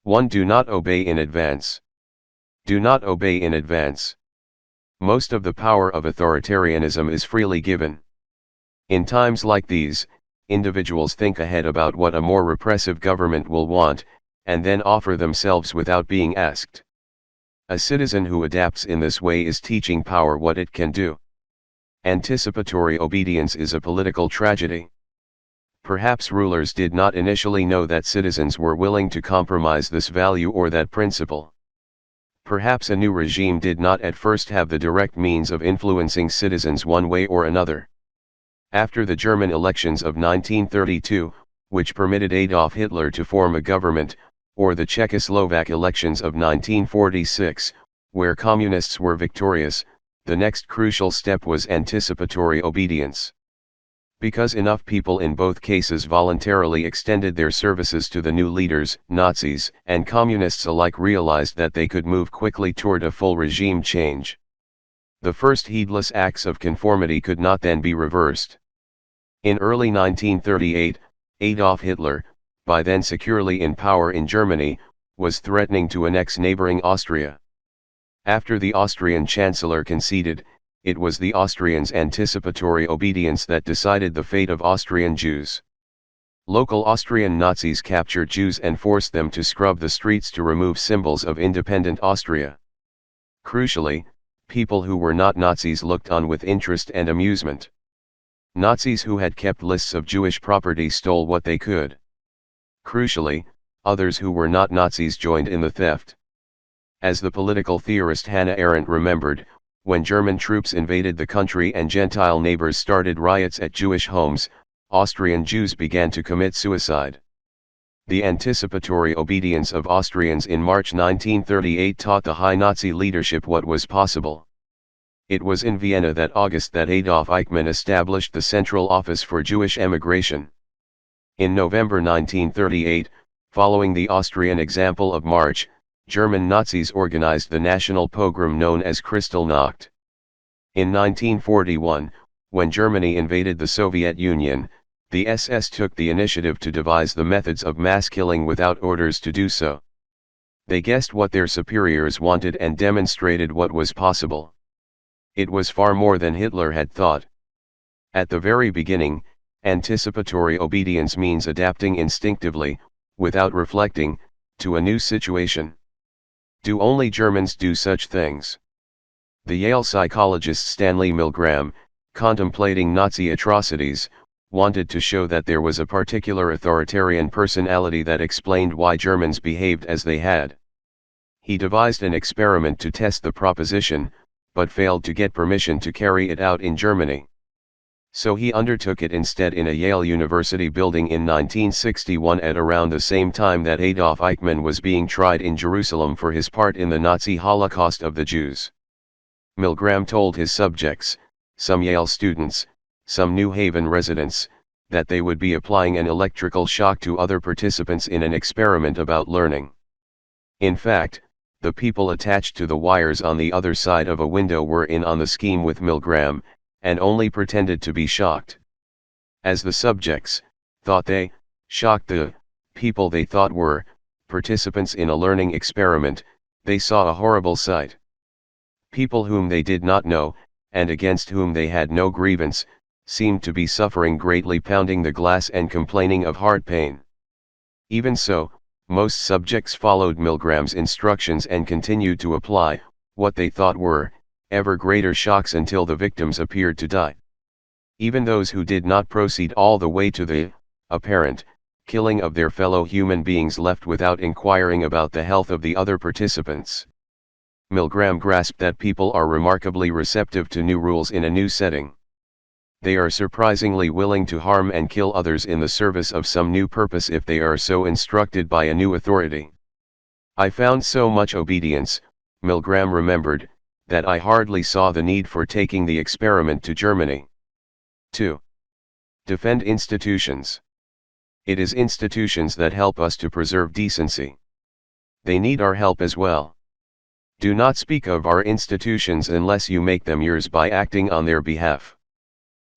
1. Do not obey in advance. Do not obey in advance. Most of the power of authoritarianism is freely given. In times like these, individuals think ahead about what a more repressive government will want, and then offer themselves without being asked. A citizen who adapts in this way is teaching power what it can do. Anticipatory obedience is a political tragedy. Perhaps rulers did not initially know that citizens were willing to compromise this value or that principle. Perhaps a new regime did not at first have the direct means of influencing citizens one way or another. After the German elections of 1932, which permitted Adolf Hitler to form a government, or the Czechoslovak elections of 1946, where communists were victorious, the next crucial step was anticipatory obedience. Because enough people in both cases voluntarily extended their services to the new leaders, Nazis and communists alike realized that they could move quickly toward a full regime change. The first heedless acts of conformity could not then be reversed. In early 1938, Adolf Hitler, by then securely in power in Germany, was threatening to annex neighboring Austria. After the Austrian Chancellor conceded, it was the Austrians' anticipatory obedience that decided the fate of Austrian Jews. Local Austrian Nazis captured Jews and forced them to scrub the streets to remove symbols of independent Austria. Crucially, people who were not Nazis looked on with interest and amusement. Nazis who had kept lists of Jewish property stole what they could. Crucially, others who were not Nazis joined in the theft. As the political theorist Hannah Arendt remembered, when German troops invaded the country and Gentile neighbors started riots at Jewish homes, Austrian Jews began to commit suicide. The anticipatory obedience of Austrians in March 1938 taught the high Nazi leadership what was possible. It was in Vienna that Adolf Eichmann established the Central Office for Jewish Emigration. In November 1938, following the Austrian example of March, German Nazis organized the national pogrom known as Kristallnacht. In 1941, when Germany invaded the Soviet Union, the SS took the initiative to devise the methods of mass killing without orders to do so. They guessed what their superiors wanted and demonstrated what was possible. It was far more than Hitler had thought. At the very beginning, anticipatory obedience means adapting instinctively, without reflecting, to a new situation. Do only Germans do such things? The Yale psychologist Stanley Milgram, contemplating Nazi atrocities, wanted to show that there was a particular authoritarian personality that explained why Germans behaved as they had. He devised an experiment to test the proposition, but failed to get permission to carry it out in Germany. So he undertook it instead in a Yale University building in 1961 at around the same time that Adolf Eichmann was being tried in Jerusalem for his part in the Nazi Holocaust of the Jews. Milgram told his subjects, some Yale students, some New Haven residents, that they would be applying an electrical shock to other participants in an experiment about learning. In fact, the people attached to the wires on the other side of a window were in on the scheme with Milgram, and only pretended to be shocked. As the subjects, thought they, shocked the people they thought were participants in a learning experiment, they saw a horrible sight. People whom they did not know, and against whom they had no grievance, seemed to be suffering greatly, pounding the glass and complaining of heart pain. Even so, most subjects followed Milgram's instructions and continued to apply what they thought were ever greater shocks until the victims appeared to die. Even those who did not proceed all the way to the apparent killing of their fellow human beings left without inquiring about the health of the other participants. Milgram grasped that people are remarkably receptive to new rules in a new setting. They are surprisingly willing to harm and kill others in the service of some new purpose if they are so instructed by a new authority. I found so much obedience, Milgram remembered, that I hardly saw the need for taking the experiment to Germany. 2. Defend institutions. It is institutions that help us to preserve decency. They need our help as well. Do not speak of our institutions unless you make them yours by acting on their behalf.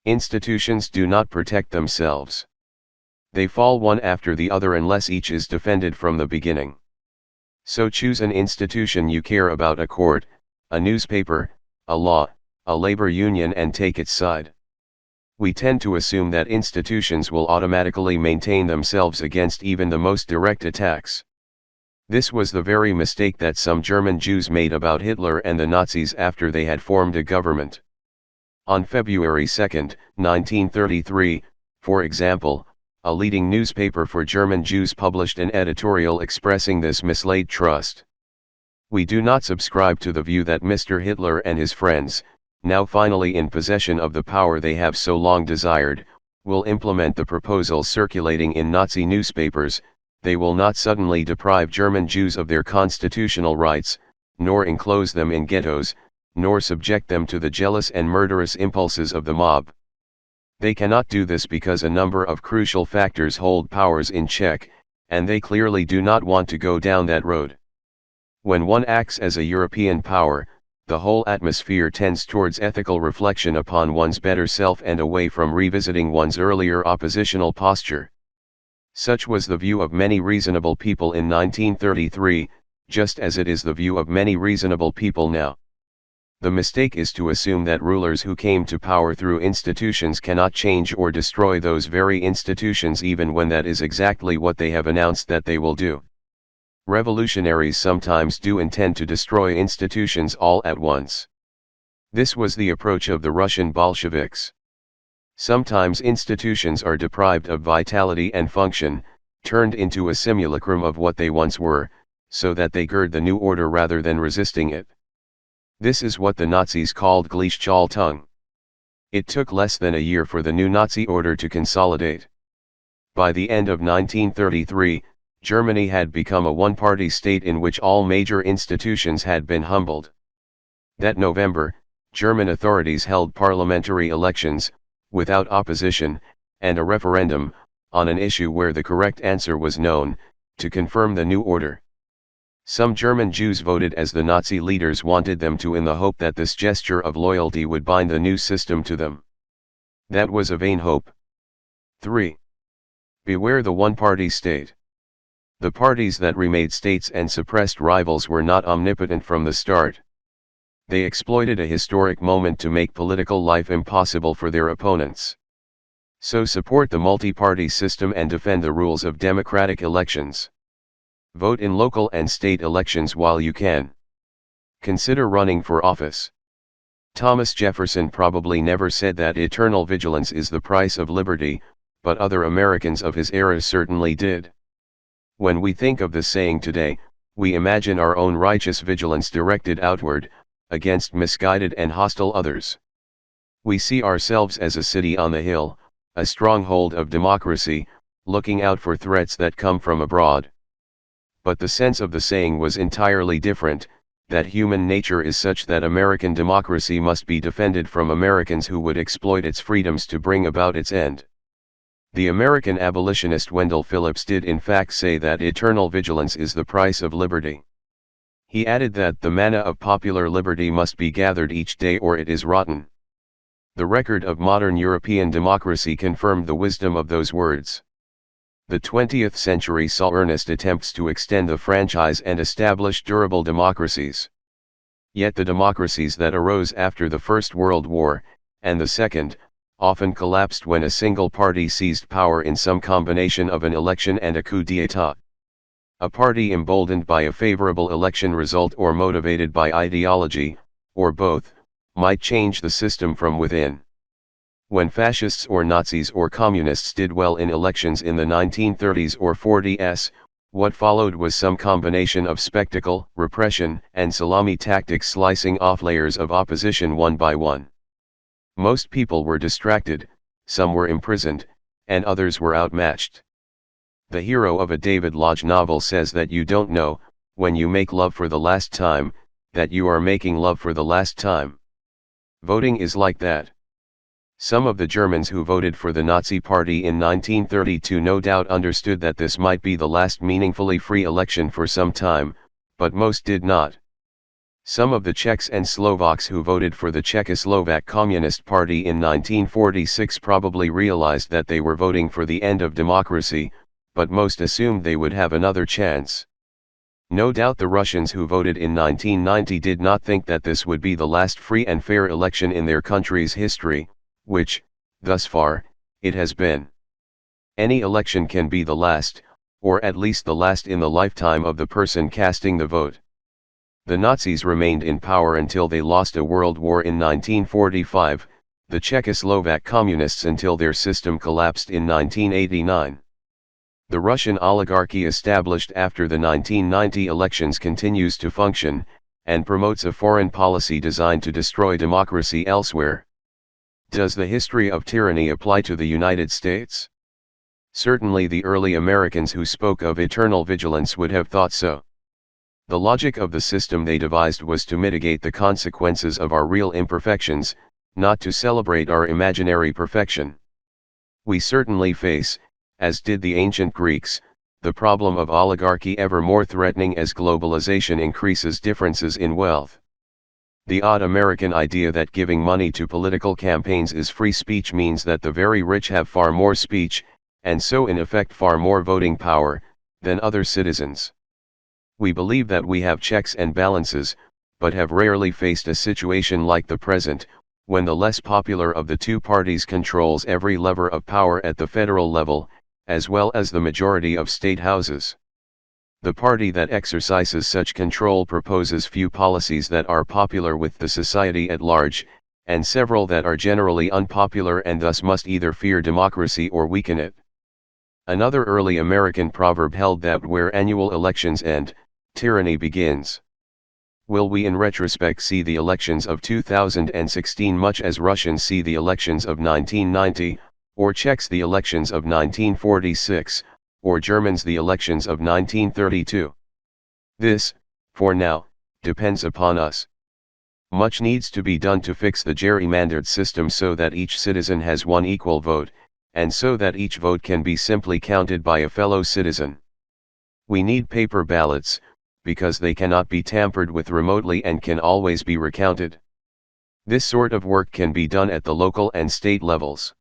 Institutions do not protect themselves. They fall one after the other unless each is defended from the beginning. So choose an institution you care about: a court, a newspaper, a law, a labor union, and take its side. We tend to assume that institutions will automatically maintain themselves against even the most direct attacks. This was the very mistake that some German Jews made about Hitler and the Nazis after they had formed a government. On February 2, 1933, for example, a leading newspaper for German Jews published an editorial expressing this mislaid trust. We do not subscribe to the view that Mr. Hitler and his friends, now finally in possession of the power they have so long desired, will implement the proposals circulating in Nazi newspapers. They will not suddenly deprive German Jews of their constitutional rights, nor enclose them in ghettos, nor subject them to the jealous and murderous impulses of the mob. They cannot do this because a number of crucial factors hold powers in check, and they clearly do not want to go down that road. When one acts as a European power, the whole atmosphere tends towards ethical reflection upon one's better self and away from revisiting one's earlier oppositional posture. Such was the view of many reasonable people in 1933, just as it is the view of many reasonable people now. The mistake is to assume that rulers who came to power through institutions cannot change or destroy those very institutions, even when that is exactly what they have announced that they will do. Revolutionaries sometimes do intend to destroy institutions all at once. This was the approach of the Russian Bolsheviks. Sometimes institutions are deprived of vitality and function, turned into a simulacrum of what they once were, so that they gird the new order rather than resisting it. This is what the Nazis called Gleichschaltung. It took less than a year for the new Nazi order to consolidate. By the end of 1933, Germany had become a one-party state in which all major institutions had been humbled. That November, German authorities held parliamentary elections, without opposition, and a referendum, on an issue where the correct answer was known, to confirm the new order. Some German Jews voted as the Nazi leaders wanted them to, in the hope that this gesture of loyalty would bind the new system to them. That was a vain hope. 3. Beware the one-party state. The parties that remade states and suppressed rivals were not omnipotent from the start. They exploited a historic moment to make political life impossible for their opponents. So support the multi-party system and defend the rules of democratic elections. Vote in local and state elections while you can. Consider running for office. Thomas Jefferson probably never said that eternal vigilance is the price of liberty, but other Americans of his era certainly did. When we think of this saying today, we imagine our own righteous vigilance directed outward, against misguided and hostile others. We see ourselves as a city on the hill, a stronghold of democracy, looking out for threats that come from abroad. But the sense of the saying was entirely different, that human nature is such that American democracy must be defended from Americans who would exploit its freedoms to bring about its end. The American abolitionist Wendell Phillips did in fact say that eternal vigilance is the price of liberty. He added that the manna of popular liberty must be gathered each day or it is rotten. The record of modern European democracy confirmed the wisdom of those words. The 20th century saw earnest attempts to extend the franchise and establish durable democracies. Yet the democracies that arose after the First World War, and the Second, often collapsed when a single party seized power in some combination of an election and a coup d'état. A party emboldened by a favorable election result or motivated by ideology, or both, might change the system from within. When fascists or Nazis or communists did well in elections in the 1930s or 40s, what followed was some combination of spectacle, repression, and salami tactics, slicing off layers of opposition one by one. Most people were distracted, some were imprisoned, and others were outmatched. The hero of a David Lodge novel says that you don't know, when you make love for the last time, that you are making love for the last time. Voting is like that. Some of the Germans who voted for the Nazi Party in 1932 no doubt understood that this might be the last meaningfully free election for some time, but most did not. Some of the Czechs and Slovaks who voted for the Czechoslovak Communist Party in 1946 probably realized that they were voting for the end of democracy, but most assumed they would have another chance. No doubt the Russians who voted in 1990 did not think that this would be the last free and fair election in their country's history, which, thus far, it has been. Any election can be the last, or at least the last in the lifetime of the person casting the vote. The Nazis remained in power until they lost a world war in 1945, the Czechoslovak communists until their system collapsed in 1989. The Russian oligarchy established after the 1990 elections continues to function, and promotes a foreign policy designed to destroy democracy elsewhere. Does the history of tyranny apply to the United States? Certainly the early Americans who spoke of eternal vigilance would have thought so. The logic of the system they devised was to mitigate the consequences of our real imperfections, not to celebrate our imaginary perfection. We certainly face, as did the ancient Greeks, the problem of oligarchy ever more threatening as globalization increases differences in wealth. The odd American idea that giving money to political campaigns is free speech means that the very rich have far more speech, and so in effect far more voting power, than other citizens. We believe that we have checks and balances, but have rarely faced a situation like the present, when the less popular of the two parties controls every lever of power at the federal level, as well as the majority of state houses. The party that exercises such control proposes few policies that are popular with the society at large, and several that are generally unpopular and thus must either fear democracy or weaken it. Another early American proverb held that where annual elections end, tyranny begins. Will we in retrospect see the elections of 2016 much as Russians see the elections of 1990, or Czechs the elections of 1946, or Germans the elections of 1932? This, for now, depends upon us. Much needs to be done to fix the gerrymandered system so that each citizen has one equal vote, and so that each vote can be simply counted by a fellow citizen. We need paper ballots, because they cannot be tampered with remotely and can always be recounted. This sort of work can be done at the local and state levels.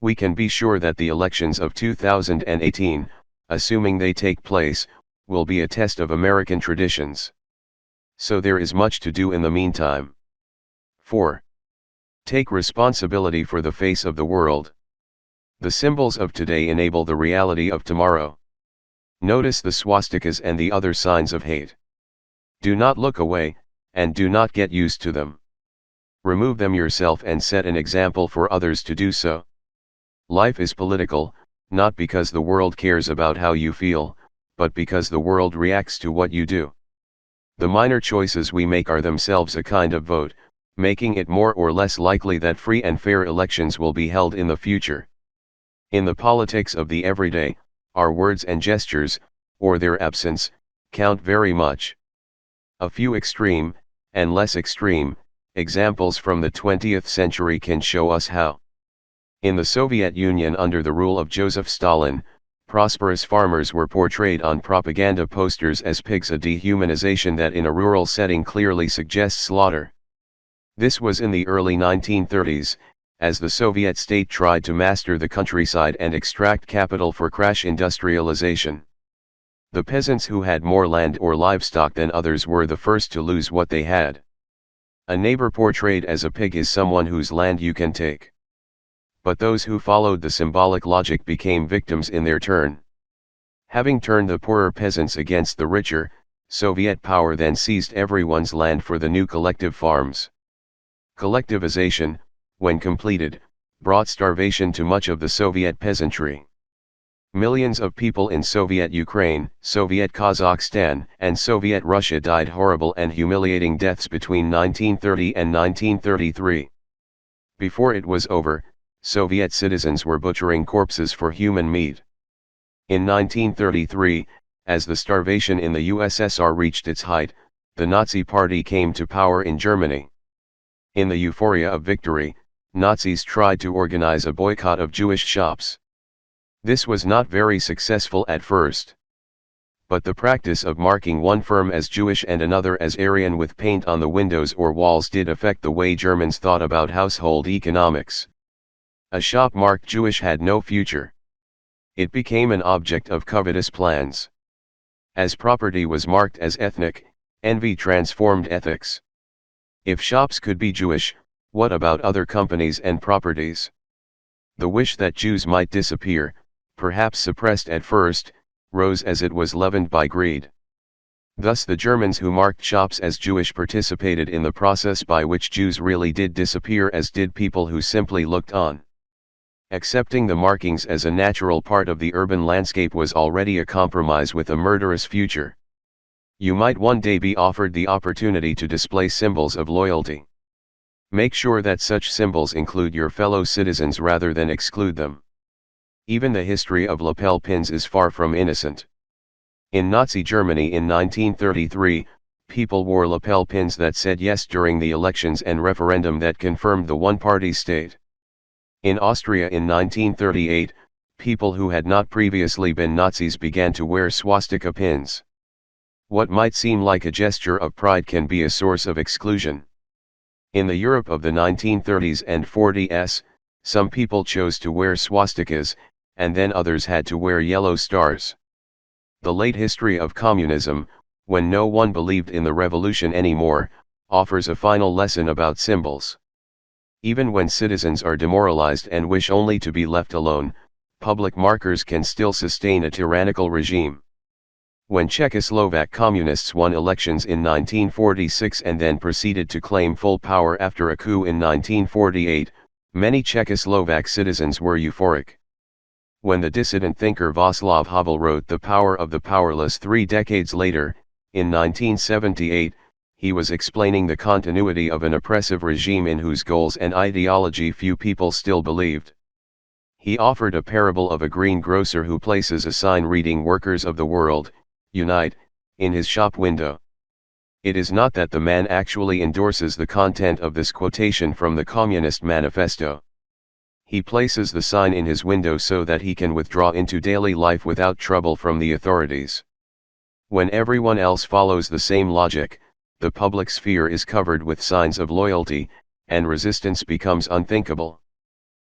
We can be sure that the elections of 2018, assuming they take place, will be a test of American traditions. So there is much to do in the meantime. 4. Take responsibility for the face of the world. The symbols of today enable the reality of tomorrow. Notice the swastikas and the other signs of hate. Do not look away, and do not get used to them. Remove them yourself and set an example for others to do so. Life is political, not because the world cares about how you feel, but because the world reacts to what you do. The minor choices we make are themselves a kind of vote, making it more or less likely that free and fair elections will be held in the future. In the politics of the everyday, our words and gestures, or their absence, count very much. A few extreme, and less extreme, examples from the 20th century can show us how. In the Soviet Union under the rule of Joseph Stalin, prosperous farmers were portrayed on propaganda posters as pigs, a dehumanization that in a rural setting clearly suggests slaughter. This was in the early 1930s, as the Soviet state tried to master the countryside and extract capital for crash industrialization. The peasants who had more land or livestock than others were the first to lose what they had. A neighbor portrayed as a pig is someone whose land you can take. But those who followed the symbolic logic became victims in their turn. Having turned the poorer peasants against the richer, Soviet power then seized everyone's land for the new collective farms. Collectivization, when completed, brought starvation to much of the Soviet peasantry. Millions of people in Soviet Ukraine, Soviet Kazakhstan, and Soviet Russia died horrible and humiliating deaths between 1930 and 1933. Before it was over, Soviet citizens were butchering corpses for human meat. In 1933, as the starvation in the USSR reached its height, the Nazi Party came to power in Germany. In the euphoria of victory, Nazis tried to organize a boycott of Jewish shops. This was not very successful at first. But the practice of marking one firm as Jewish and another as Aryan with paint on the windows or walls did affect the way Germans thought about household economics. A shop marked Jewish had no future. It became an object of covetous plans. As property was marked as ethnic, envy transformed ethics. If shops could be Jewish, what about other companies and properties? The wish that Jews might disappear, perhaps suppressed at first, rose as it was leavened by greed. Thus the Germans who marked shops as Jewish participated in the process by which Jews really did disappear, as did people who simply looked on. Accepting the markings as a natural part of the urban landscape was already a compromise with a murderous future. You might one day be offered the opportunity to display symbols of loyalty. Make sure that such symbols include your fellow citizens rather than exclude them. Even the history of lapel pins is far from innocent. In Nazi Germany in 1933, people wore lapel pins that said yes during the elections and referendum that confirmed the one-party state. In Austria in 1938, people who had not previously been Nazis began to wear swastika pins. What might seem like a gesture of pride can be a source of exclusion. In the Europe of the 1930s and 40s, some people chose to wear swastikas, and then others had to wear yellow stars. The late history of communism, when no one believed in the revolution anymore, offers a final lesson about symbols. Even when citizens are demoralized and wish only to be left alone, public markers can still sustain a tyrannical regime. When Czechoslovak communists won elections in 1946 and then proceeded to claim full power after a coup in 1948, many Czechoslovak citizens were euphoric. When the dissident thinker Václav Havel wrote The Power of the Powerless 3 decades later, in 1978, he was explaining the continuity of an oppressive regime in whose goals and ideology few people still believed. He offered a parable of a greengrocer who places a sign reading "Workers of the World, Unite," in his shop window. It is not that the man actually endorses the content of this quotation from the Communist Manifesto. He places the sign in his window so that he can withdraw into daily life without trouble from the authorities. When everyone else follows the same logic, the public sphere is covered with signs of loyalty, and resistance becomes unthinkable.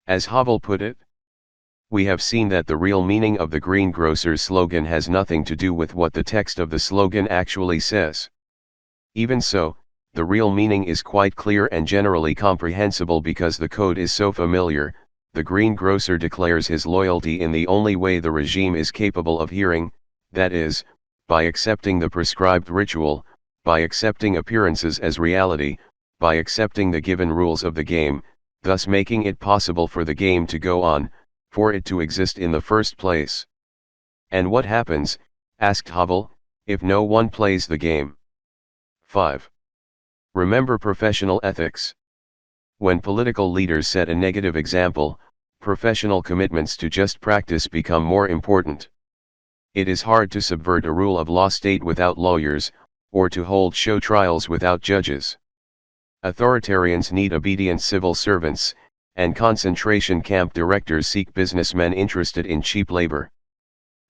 As Havel put it, we have seen that the real meaning of the greengrocer's slogan has nothing to do with what the text of the slogan actually says. Even so, the real meaning is quite clear and generally comprehensible because the code is so familiar. The greengrocer declares his loyalty in the only way the regime is capable of hearing, that is, by accepting the prescribed ritual, by accepting appearances as reality, by accepting the given rules of the game, thus making it possible for the game to go on, for it to exist in the first place. And what happens, asked Havel, if no one plays the game? 5. Remember professional ethics. When political leaders set a negative example, professional commitments to just practice become more important. It is hard to subvert a rule of law state without lawyers, or to hold show trials without judges. Authoritarians need obedient civil servants, and concentration camp directors seek businessmen interested in cheap labor.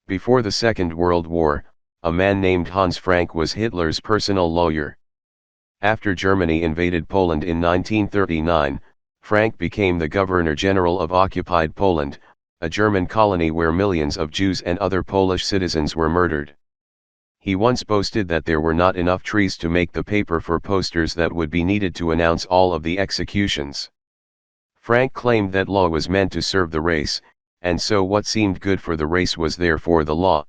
Before the Second World War, a man named Hans Frank was Hitler's personal lawyer. After Germany invaded Poland in 1939, Frank became the Governor-General of occupied Poland, a German colony where millions of Jews and other Polish citizens were murdered. He once boasted that there were not enough trees to make the paper for posters that would be needed to announce all of the executions. Frank claimed that law was meant to serve the race, and so what seemed good for the race was therefore the law.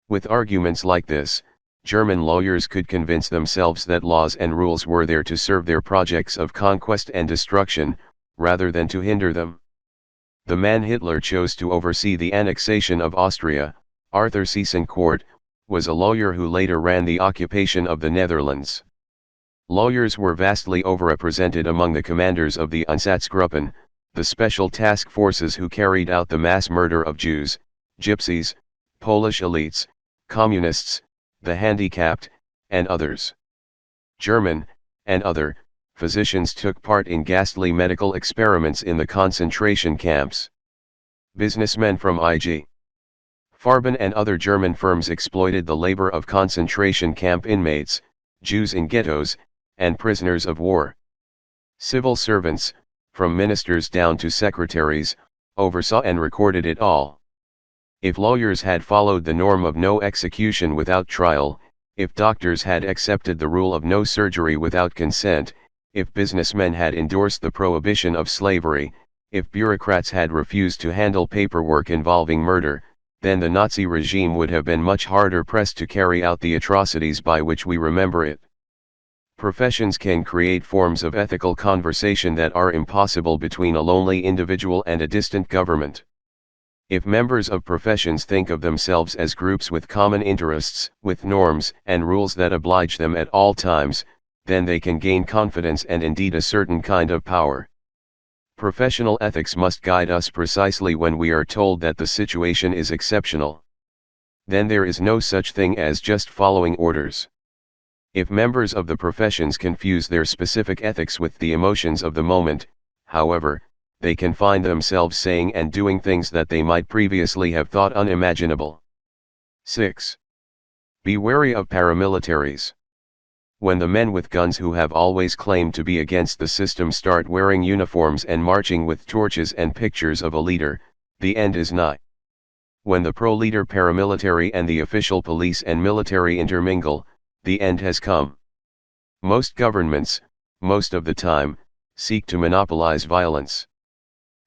With arguments like this, German lawyers could convince themselves that laws and rules were there to serve their projects of conquest and destruction, rather than to hinder them. The man Hitler chose to oversee the annexation of Austria, Arthur Seyss-Inquart, was a lawyer who later ran the occupation of the Netherlands. Lawyers were vastly overrepresented among the commanders of the Einsatzgruppen, the special task forces who carried out the mass murder of Jews, Gypsies, Polish elites, communists, the handicapped, and others. German, and other, physicians took part in ghastly medical experiments in the concentration camps. Businessmen from I.G. Farben and other German firms exploited the labor of concentration camp inmates, Jews in ghettos, and prisoners of war. Civil servants, from ministers down to secretaries, oversaw and recorded it all. If lawyers had followed the norm of no execution without trial, if doctors had accepted the rule of no surgery without consent, if businessmen had endorsed the prohibition of slavery, if bureaucrats had refused to handle paperwork involving murder, then the Nazi regime would have been much harder pressed to carry out the atrocities by which we remember it. Professions can create forms of ethical conversation that are impossible between a lonely individual and a distant government. If members of professions think of themselves as groups with common interests, with norms and rules that oblige them at all times, then they can gain confidence and indeed a certain kind of power. Professional ethics must guide us precisely when we are told that the situation is exceptional. Then there is no such thing as just following orders. If members of the professions confuse their specific ethics with the emotions of the moment, however, they can find themselves saying and doing things that they might previously have thought unimaginable. 6. Be wary of paramilitaries. When the men with guns who have always claimed to be against the system start wearing uniforms and marching with torches and pictures of a leader, the end is nigh. When the pro-leader paramilitary and the official police and military intermingle, the end has come. Most governments, most of the time, seek to monopolize violence.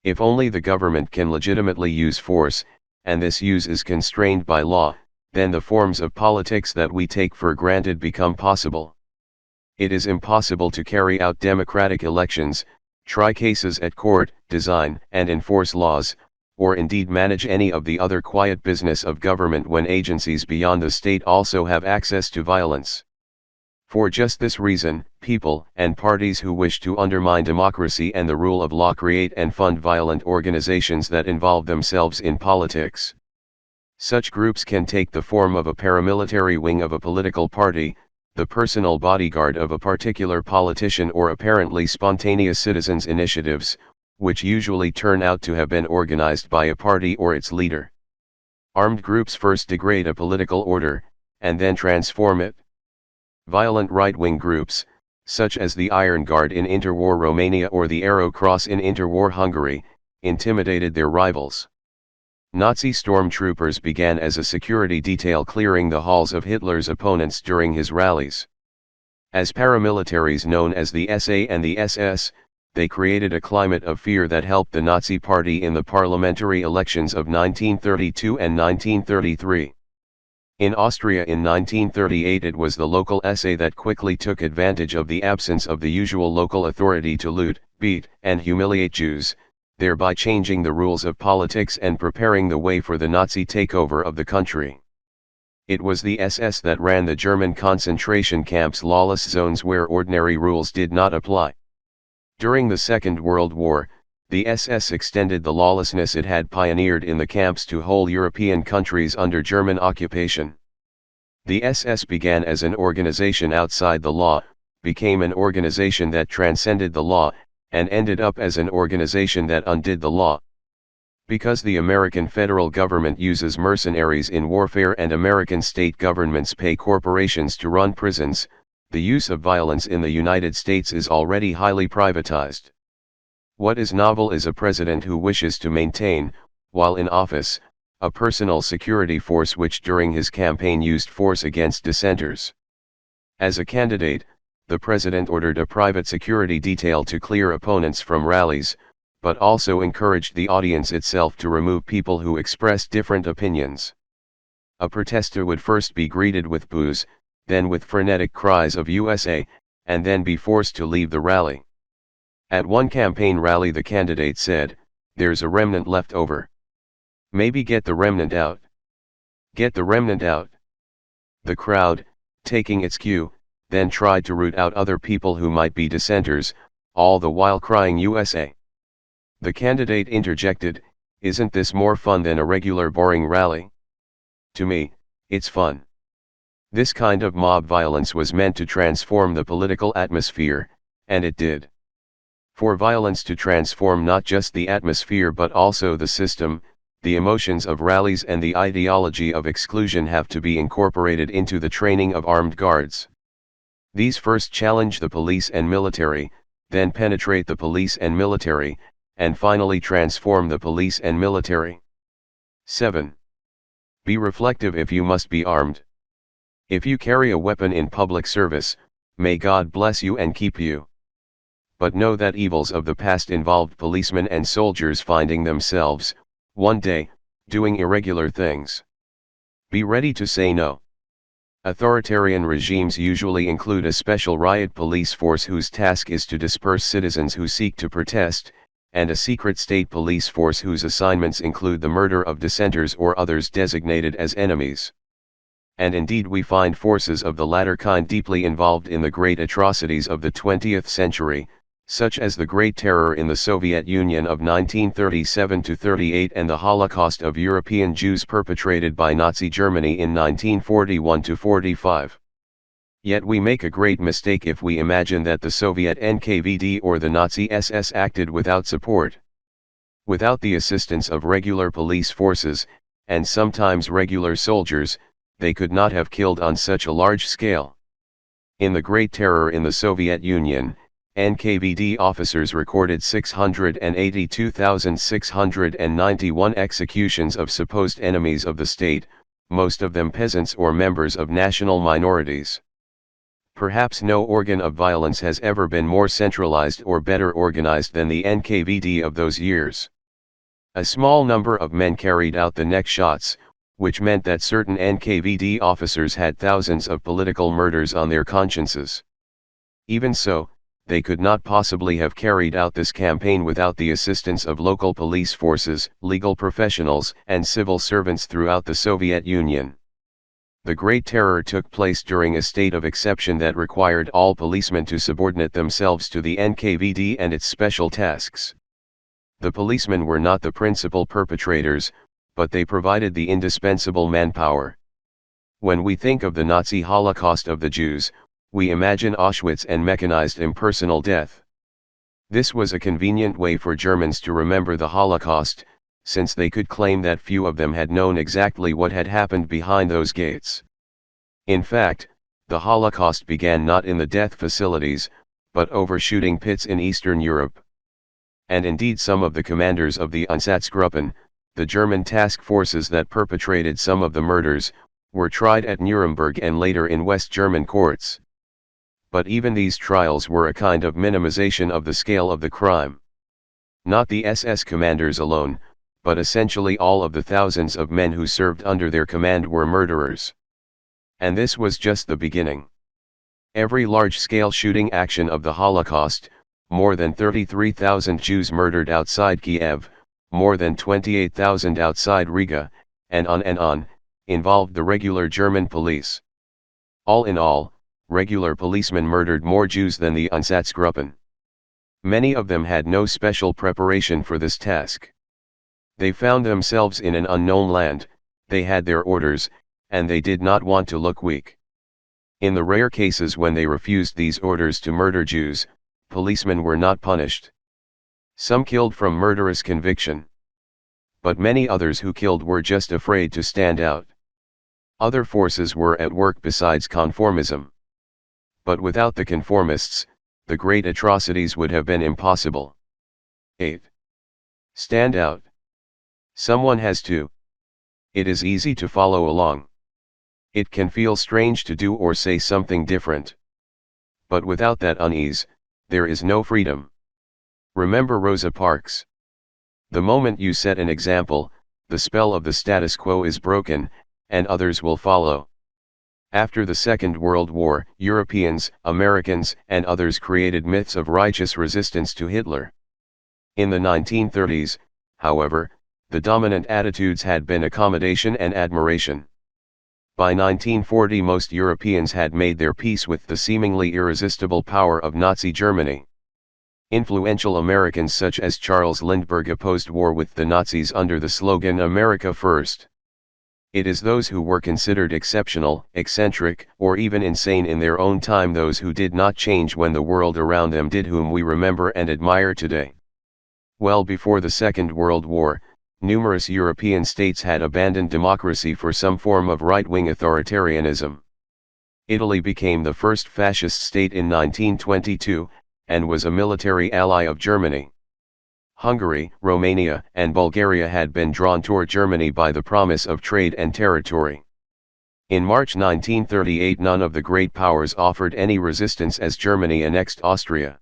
If only the government can legitimately use force, and this use is constrained by law, then the forms of politics that we take for granted become possible. It is impossible to carry out democratic elections, try cases at court, design and enforce laws, or indeed manage any of the other quiet business of government when agencies beyond the state also have access to violence. For just this reason, people and parties who wish to undermine democracy and the rule of law create and fund violent organizations that involve themselves in politics. Such groups can take the form of a paramilitary wing of a political party, the personal bodyguard of a particular politician, or apparently spontaneous citizens' initiatives, which usually turn out to have been organized by a party or its leader. Armed groups first degrade a political order, and then transform it. Violent right-wing groups, such as the Iron Guard in interwar Romania or the Arrow Cross in interwar Hungary, intimidated their rivals. Nazi stormtroopers began as a security detail clearing the halls of Hitler's opponents during his rallies. As paramilitaries known as the SA and the SS, they created a climate of fear that helped the Nazi Party in the parliamentary elections of 1932 and 1933. In Austria in 1938 it was the local SA that quickly took advantage of the absence of the usual local authority to loot, beat, and humiliate Jews, thereby changing the rules of politics and preparing the way for the Nazi takeover of the country. It was the SS that ran the German concentration camps, lawless zones where ordinary rules did not apply. During the Second World War, the SS extended the lawlessness it had pioneered in the camps to whole European countries under German occupation. The SS began as an organization outside the law, became an organization that transcended the law, and ended up as an organization that undid the law. Because the American federal government uses mercenaries in warfare and American state governments pay corporations to run prisons, the use of violence in the United States is already highly privatized. What is novel is a president who wishes to maintain, while in office, a personal security force which during his campaign used force against dissenters. As a candidate, the president ordered a private security detail to clear opponents from rallies, but also encouraged the audience itself to remove people who expressed different opinions. A protester would first be greeted with boos, then with frenetic cries of USA, and then be forced to leave the rally. At one campaign rally the candidate said, "There's a remnant left over. Maybe get the remnant out. Get the remnant out." The crowd, taking its cue, then tried to root out other people who might be dissenters, all the while crying USA. The candidate interjected, "Isn't this more fun than a regular boring rally? To me, it's fun." This kind of mob violence was meant to transform the political atmosphere, and it did. For violence to transform not just the atmosphere but also the system, the emotions of rallies and the ideology of exclusion have to be incorporated into the training of armed guards. These first challenge the police and military, then penetrate the police and military, and finally transform the police and military. 7. Be reflective if you must be armed. If you carry a weapon in public service, may God bless you and keep you. But know that evils of the past involved policemen and soldiers finding themselves, one day, doing irregular things. Be ready to say no. Authoritarian regimes usually include a special riot police force whose task is to disperse citizens who seek to protest, and a secret state police force whose assignments include the murder of dissenters or others designated as enemies. And indeed we find forces of the latter kind deeply involved in the great atrocities of the 20th century, such as the Great Terror in the Soviet Union of 1937–38 and the Holocaust of European Jews perpetrated by Nazi Germany in 1941–45. Yet we make a great mistake if we imagine that the Soviet NKVD or the Nazi SS acted without support. Without the assistance of regular police forces, and sometimes regular soldiers, they could not have killed on such a large scale. In the Great Terror in the Soviet Union, NKVD officers recorded 682,691 executions of supposed enemies of the state, most of them peasants or members of national minorities. Perhaps no organ of violence has ever been more centralized or better organized than the NKVD of those years. A small number of men carried out the neck shots, which meant that certain NKVD officers had thousands of political murders on their consciences. Even so, they could not possibly have carried out this campaign without the assistance of local police forces, legal professionals, and civil servants throughout the Soviet Union. The Great Terror took place during a state of exception that required all policemen to subordinate themselves to the NKVD and its special tasks. The policemen were not the principal perpetrators, but they provided the indispensable manpower. When we think of the Nazi Holocaust of the Jews, we imagine Auschwitz and mechanized impersonal death. This was a convenient way for Germans to remember the Holocaust, since they could claim that few of them had known exactly what had happened behind those gates. In fact, the Holocaust began not in the death facilities, but over shooting pits in Eastern Europe. And indeed some of the commanders of the Einsatzgruppen, the German task forces that perpetrated some of the murders, were tried at Nuremberg and later in West German courts. But even these trials were a kind of minimization of the scale of the crime. Not the SS commanders alone, but essentially all of the thousands of men who served under their command were murderers. And this was just the beginning. Every large-scale shooting action of the Holocaust, more than 33,000 Jews murdered outside Kiev, more than 28,000 outside Riga, and on, involved the regular German police. All in all, regular policemen murdered more Jews than the Einsatzgruppen. Many of them had no special preparation for this task. They found themselves in an unknown land, they had their orders, and they did not want to look weak. In the rare cases when they refused these orders to murder Jews, policemen were not punished. Some killed from murderous conviction. But many others who killed were just afraid to stand out. Other forces were at work besides conformism. But without the conformists, the great atrocities would have been impossible. 8. Stand out. Someone has to. It is easy to follow along. It can feel strange to do or say something different. But without that unease, there is no freedom. Remember Rosa Parks. The moment you set an example, the spell of the status quo is broken, and others will follow. After the Second World War, Europeans, Americans, and others created myths of righteous resistance to Hitler. In the 1930s, however, the dominant attitudes had been accommodation and admiration. By 1940 most Europeans had made their peace with the seemingly irresistible power of Nazi Germany. Influential Americans such as Charles Lindbergh opposed war with the Nazis under the slogan America First. It is those who were considered exceptional, eccentric, or even insane in their own time, those who did not change when the world around them did, whom we remember and admire today. Well before the Second World War, numerous European states had abandoned democracy for some form of right-wing authoritarianism. Italy became the first fascist state in 1922, and was a military ally of Germany. Hungary, Romania, and Bulgaria had been drawn toward Germany by the promise of trade and territory. In March 1938, none of the great powers offered any resistance as Germany annexed Austria.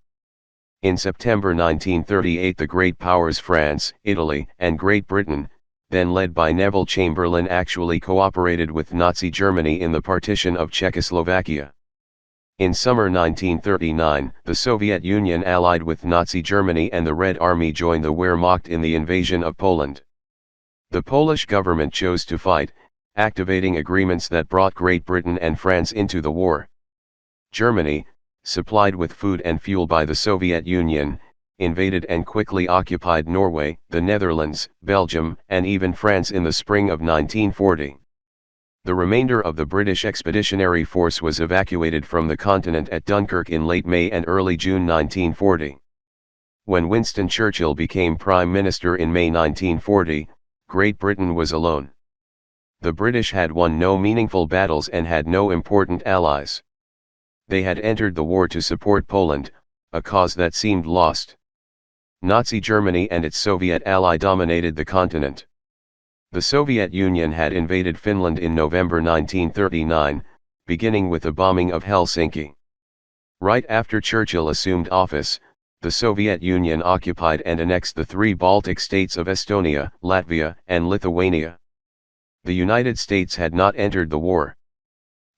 In September 1938, the great powers France, Italy, and Great Britain, then led by Neville Chamberlain, actually cooperated with Nazi Germany in the partition of Czechoslovakia. In summer 1939, the Soviet Union allied with Nazi Germany and the Red Army joined the Wehrmacht in the invasion of Poland. The Polish government chose to fight, activating agreements that brought Great Britain and France into the war. Germany, supplied with food and fuel by the Soviet Union, invaded and quickly occupied Norway, the Netherlands, Belgium, and even France in the spring of 1940. The remainder of the British Expeditionary Force was evacuated from the continent at Dunkirk in late May and early June 1940. When Winston Churchill became Prime Minister in May 1940, Great Britain was alone. The British had won no meaningful battles and had no important allies. They had entered the war to support Poland, a cause that seemed lost. Nazi Germany and its Soviet ally dominated the continent. The Soviet Union had invaded Finland in November 1939, beginning with the bombing of Helsinki. Right after Churchill assumed office, the Soviet Union occupied and annexed the three Baltic states of Estonia, Latvia, and Lithuania. The United States had not entered the war.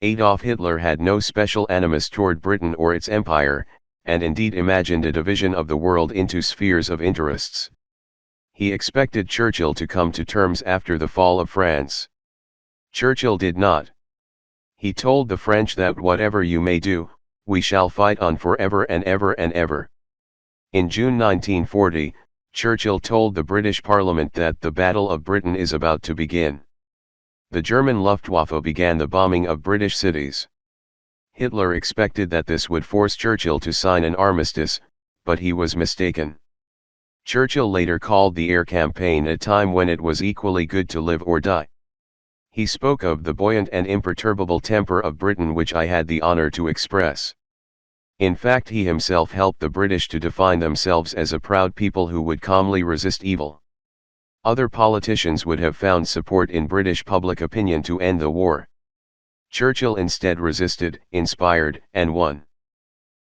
Adolf Hitler had no special animus toward Britain or its empire, and indeed imagined a division of the world into spheres of interests. He expected Churchill to come to terms after the fall of France. Churchill did not. He told the French that whatever you may do, we shall fight on forever and ever and ever. In June 1940, Churchill told the British Parliament that the Battle of Britain is about to begin. The German Luftwaffe began the bombing of British cities. Hitler expected that this would force Churchill to sign an armistice, but he was mistaken. Churchill later called the air campaign a time when it was equally good to live or die. He spoke of the buoyant and imperturbable temper of Britain, which I had the honor to express. In fact, he himself helped the British to define themselves as a proud people who would calmly resist evil. Other politicians would have found support in British public opinion to end the war. Churchill instead resisted, inspired, and won.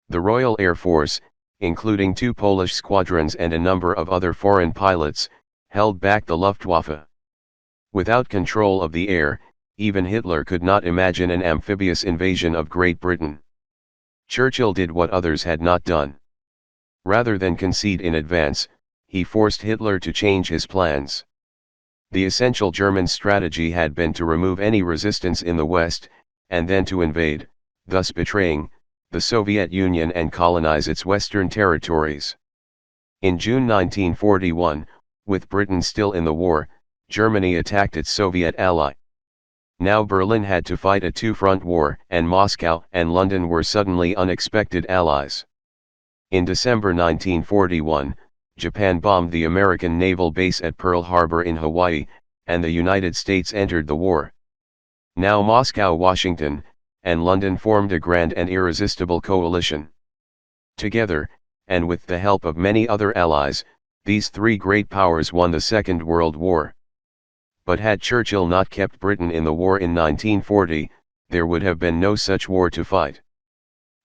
The Royal Air Force, including 2 Polish squadrons and a number of other foreign pilots, held back the Luftwaffe. Without control of the air, even Hitler could not imagine an amphibious invasion of Great Britain. Churchill did what others had not done. Rather than concede in advance, he forced Hitler to change his plans. The essential German strategy had been to remove any resistance in the West, and then to invade, thus betraying the Soviet Union and colonize its western territories. In June 1941, with Britain still in the war, Germany attacked its Soviet ally. Now Berlin had to fight a two-front war, and Moscow and London were suddenly unexpected allies. In December 1941, Japan bombed the American naval base at Pearl Harbor in Hawaii, and the United States entered the war. Now Moscow, Washington, and London formed a grand and irresistible coalition. Together, and with the help of many other allies, these three great powers won the Second World War. But had Churchill not kept Britain in the war in 1940, there would have been no such war to fight.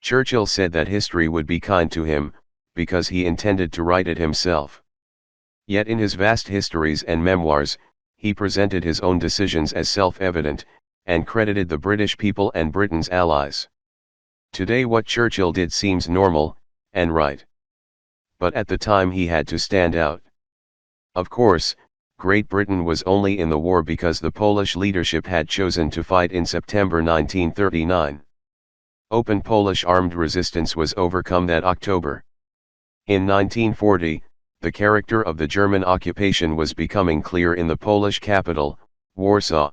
Churchill said that history would be kind to him, because he intended to write it himself. Yet in his vast histories and memoirs, he presented his own decisions as self-evident, and credited the British people and Britain's allies. Today what Churchill did seems normal, and right. But at the time he had to stand out. Of course, Great Britain was only in the war because the Polish leadership had chosen to fight in September 1939. Open Polish armed resistance was overcome that October. In 1940, the character of the German occupation was becoming clear in the Polish capital, Warsaw.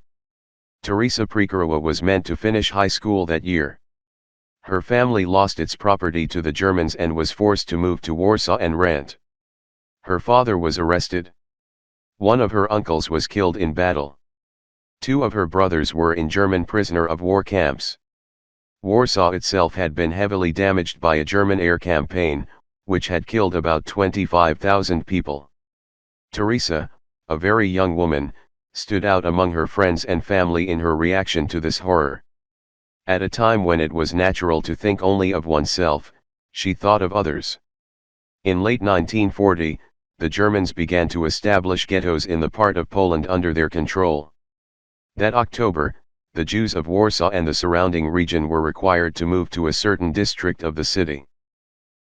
Teresa Prikorowa was meant to finish high school that year. Her family lost its property to the Germans and was forced to move to Warsaw and rent. Her father was arrested. One of her uncles was killed in battle. 2 of her brothers were in German prisoner of war camps. Warsaw itself had been heavily damaged by a German air campaign, which had killed about 25,000 people. Teresa, a very young woman, stood out among her friends and family in her reaction to this horror. At a time when it was natural to think only of oneself, she thought of others. In late 1940, the Germans began to establish ghettos in the part of Poland under their control. That October, the Jews of Warsaw and the surrounding region were required to move to a certain district of the city.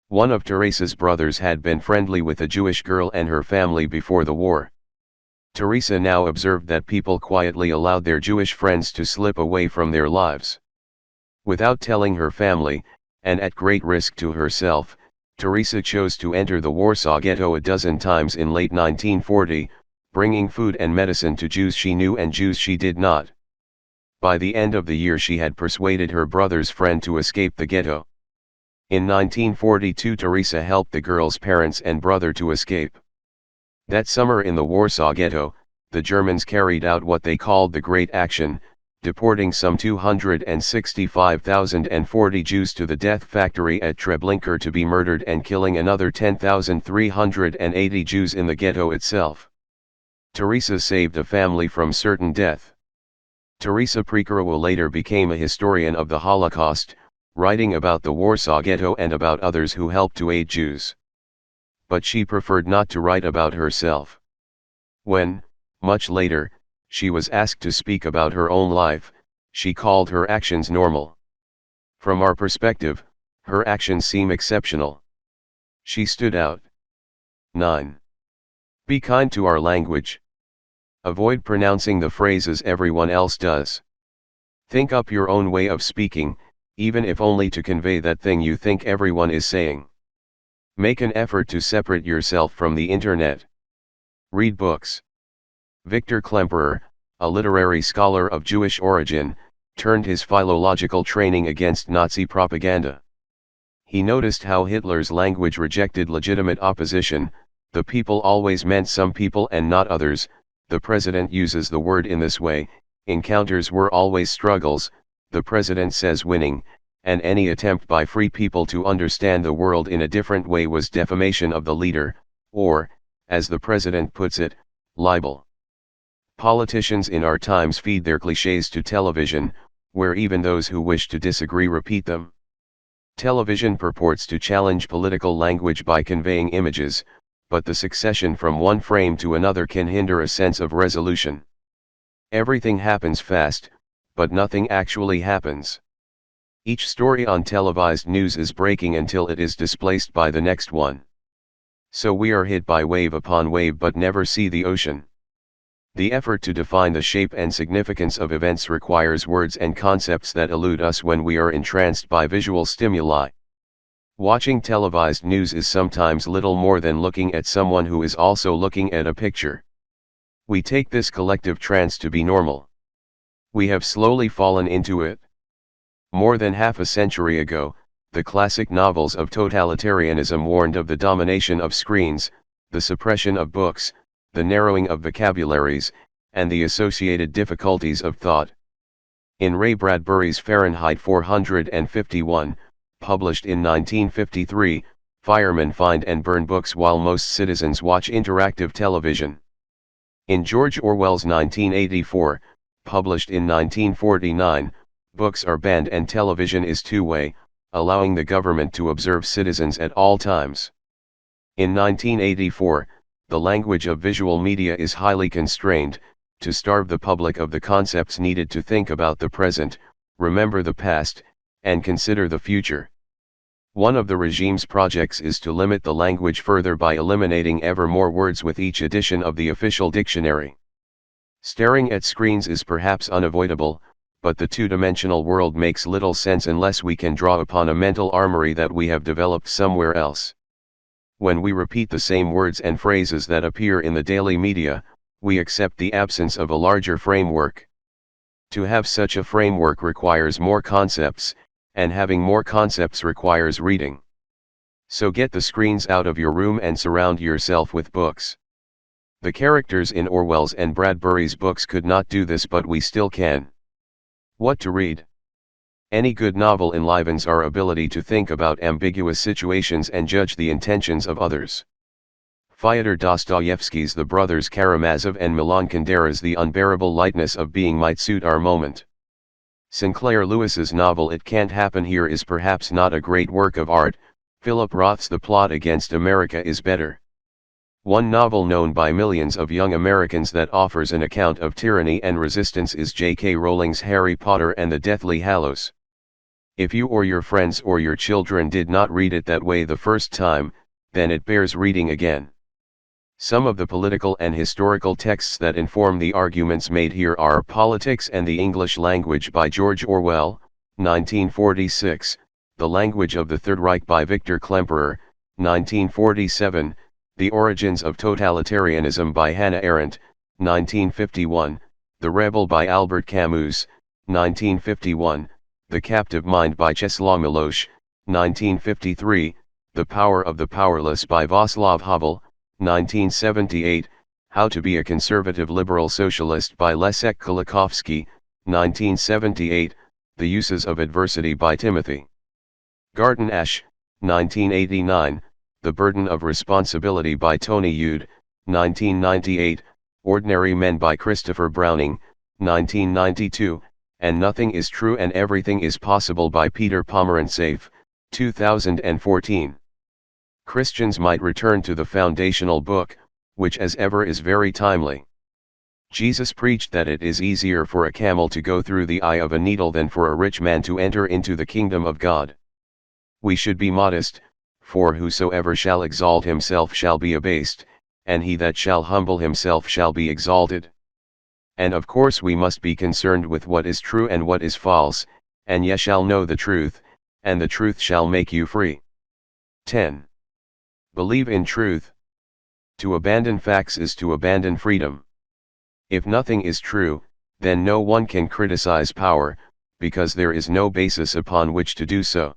One of Teresa's brothers had been friendly with a Jewish girl and her family before the war. Teresa now observed that people quietly allowed their Jewish friends to slip away from their lives. Without telling her family, and at great risk to herself, Teresa chose to enter the Warsaw Ghetto a dozen times in late 1940, bringing food and medicine to Jews she knew and Jews she did not. By the end of the year she had persuaded her brother's friend to escape the ghetto. In 1942 Teresa helped the girl's parents and brother to escape. That summer in the Warsaw Ghetto, the Germans carried out what they called the Great Action, deporting some 265,040 Jews to the death factory at Treblinka to be murdered and killing another 10,380 Jews in the ghetto itself. Teresa saved a family from certain death. Teresa Prekarowa later became a historian of the Holocaust, writing about the Warsaw Ghetto and about others who helped to aid Jews. But she preferred not to write about herself. When, much later, she was asked to speak about her own life, she called her actions normal. From our perspective, her actions seem exceptional. She stood out. 9. Be kind to our language. Avoid pronouncing the phrases everyone else does. Think up your own way of speaking, even if only to convey that thing you think everyone is saying. Make an effort to separate yourself from the internet. Read books. Victor Klemperer, a literary scholar of Jewish origin, turned his philological training against Nazi propaganda. He noticed how Hitler's language rejected legitimate opposition. The people always meant some people and not others. The president uses the word in this way. Encounters were always struggles. The president says winning, and any attempt by free people to understand the world in a different way was defamation of the leader, or, as the president puts it, libel. Politicians in our times feed their clichés to television, where even those who wish to disagree repeat them. Television purports to challenge political language by conveying images, but the succession from one frame to another can hinder a sense of resolution. Everything happens fast, but nothing actually happens. Each story on televised news is breaking until it is displaced by the next one. So we are hit by wave upon wave but never see the ocean. The effort to define the shape and significance of events requires words and concepts that elude us when we are entranced by visual stimuli. Watching televised news is sometimes little more than looking at someone who is also looking at a picture. We take this collective trance to be normal. We have slowly fallen into it. More than half a century ago, the classic novels of totalitarianism warned of the domination of screens, the suppression of books, the narrowing of vocabularies, and the associated difficulties of thought. In Ray Bradbury's Fahrenheit 451, published in 1953, firemen find and burn books while most citizens watch interactive television. In George Orwell's 1984, published in 1949, books are banned and television is two-way, allowing the government to observe citizens at all times. In 1984, the language of visual media is highly constrained, to starve the public of the concepts needed to think about the present, remember the past, and consider the future. One of the regime's projects is to limit the language further by eliminating ever more words with each edition of the official dictionary. Staring at screens is perhaps unavoidable, but the two-dimensional world makes little sense unless we can draw upon a mental armory that we have developed somewhere else. When we repeat the same words and phrases that appear in the daily media, we accept the absence of a larger framework. To have such a framework requires more concepts, and having more concepts requires reading. So get the screens out of your room and surround yourself with books. The characters in Orwell's and Bradbury's books could not do this, but we still can. What to read? Any good novel enlivens our ability to think about ambiguous situations and judge the intentions of others. Fyodor Dostoevsky's The Brothers Karamazov and Milan Kundera's The Unbearable Lightness of Being might suit our moment. Sinclair Lewis's novel It Can't Happen Here is perhaps not a great work of art. Philip Roth's The Plot Against America is better. One novel known by millions of young Americans that offers an account of tyranny and resistance is J.K. Rowling's Harry Potter and the Deathly Hallows. If you or your friends or your children did not read it that way the first time, then it bears reading again. Some of the political and historical texts that inform the arguments made here are Politics and the English Language by George Orwell, 1946, The Language of the Third Reich by Victor Klemperer, 1947, The Origins of Totalitarianism by Hannah Arendt, 1951, The Rebel by Albert Camus, 1951, The Captive Mind by Czesław Miłosz, 1953, The Power of the Powerless by Václav Havel, 1978, How to be a Conservative Liberal Socialist by Leszek Kolakowski, 1978, The Uses of Adversity by Timothy Garton Ash, 1989, The Burden of Responsibility by Tony Jude, 1998, Ordinary Men by Christopher Browning, 1992, and Nothing is True and Everything is Possible by Peter Pomerantsev, 2014. Christians might return to the foundational book, which as ever is very timely. Jesus preached that it is easier for a camel to go through the eye of a needle than for a rich man to enter into the kingdom of God. We should be modest, for whosoever shall exalt himself shall be abased, and he that shall humble himself shall be exalted. And of course we must be concerned with what is true and what is false, and ye shall know the truth, and the truth shall make you free. 10. Believe in truth. To abandon facts is to abandon freedom. If nothing is true, then no one can criticize power, because there is no basis upon which to do so.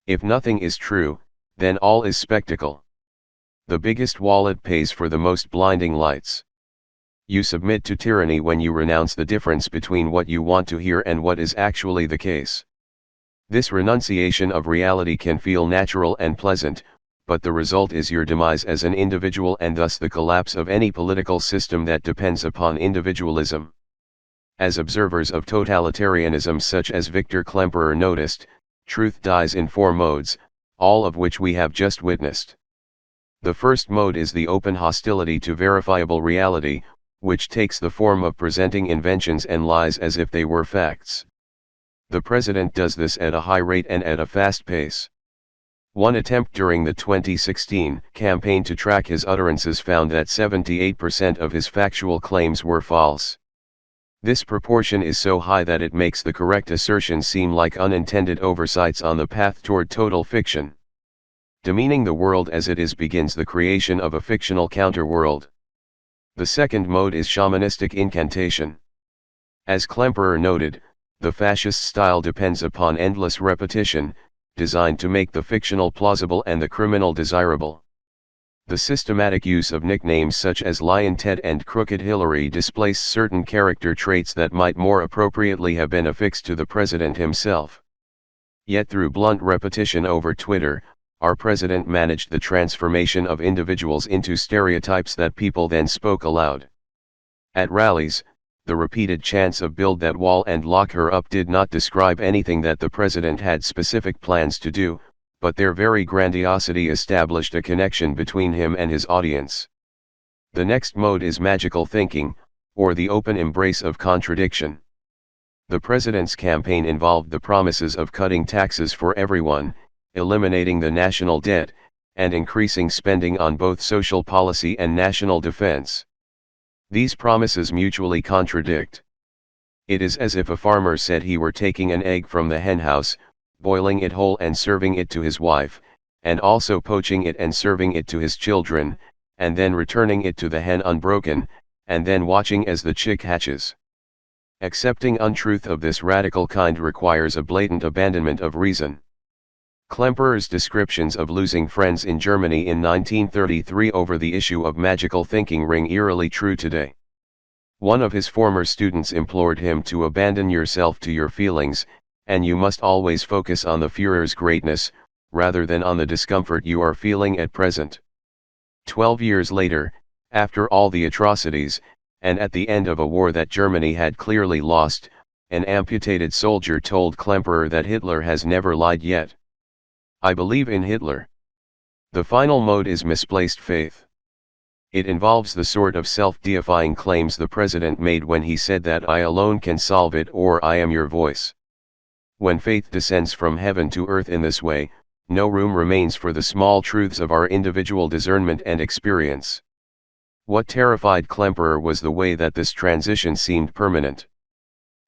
If nothing is true, then all is spectacle. The biggest wallet pays for the most blinding lights. You submit to tyranny when you renounce the difference between what you want to hear and what is actually the case. This renunciation of reality can feel natural and pleasant, but the result is your demise as an individual and thus the collapse of any political system that depends upon individualism. As observers of totalitarianism such as Victor Klemperer noticed, truth dies in 4 modes, all of which we have just witnessed. The first mode is the open hostility to verifiable reality, which takes the form of presenting inventions and lies as if they were facts. The president does this at a high rate and at a fast pace. One attempt during the 2016 campaign to track his utterances found that 78% of his factual claims were false. This proportion is so high that it makes the correct assertions seem like unintended oversights on the path toward total fiction. Demeaning the world as it is begins the creation of a fictional counterworld. The second mode is shamanistic incantation. As Klemperer noted, the fascist style depends upon endless repetition, designed to make the fictional plausible and the criminal desirable. The systematic use of nicknames such as Lion Ted and Crooked Hillary displace certain character traits that might more appropriately have been affixed to the president himself. Yet through blunt repetition over Twitter, our president managed the transformation of individuals into stereotypes that people then spoke aloud. At rallies, the repeated chants of "build that wall and lock her up" did not describe anything that the president had specific plans to do, but their very grandiosity established a connection between him and his audience. The next mode is magical thinking, or the open embrace of contradiction. The president's campaign involved the promises of cutting taxes for everyone, eliminating the national debt, and increasing spending on both social policy and national defense. These promises mutually contradict. It is as if a farmer said he were taking an egg from the henhouse, boiling it whole and serving it to his wife, and also poaching it and serving it to his children, and then returning it to the hen unbroken, and then watching as the chick hatches. Accepting untruth of this radical kind requires a blatant abandonment of reason. Klemperer's descriptions of losing friends in Germany in 1933 over the issue of magical thinking ring eerily true today. One of his former students implored him to abandon yourself to your feelings, and you must always focus on the Führer's greatness, rather than on the discomfort you are feeling at present. 12 years later, after all the atrocities, and at the end of a war that Germany had clearly lost, an amputated soldier told Klemperer that Hitler has never lied yet. I believe in Hitler. The final mode is misplaced faith. It involves the sort of self-deifying claims the president made when he said that I alone can solve it, or I am your voice. When faith descends from heaven to earth in this way, no room remains for the small truths of our individual discernment and experience. What terrified Klemperer was the way that this transition seemed permanent.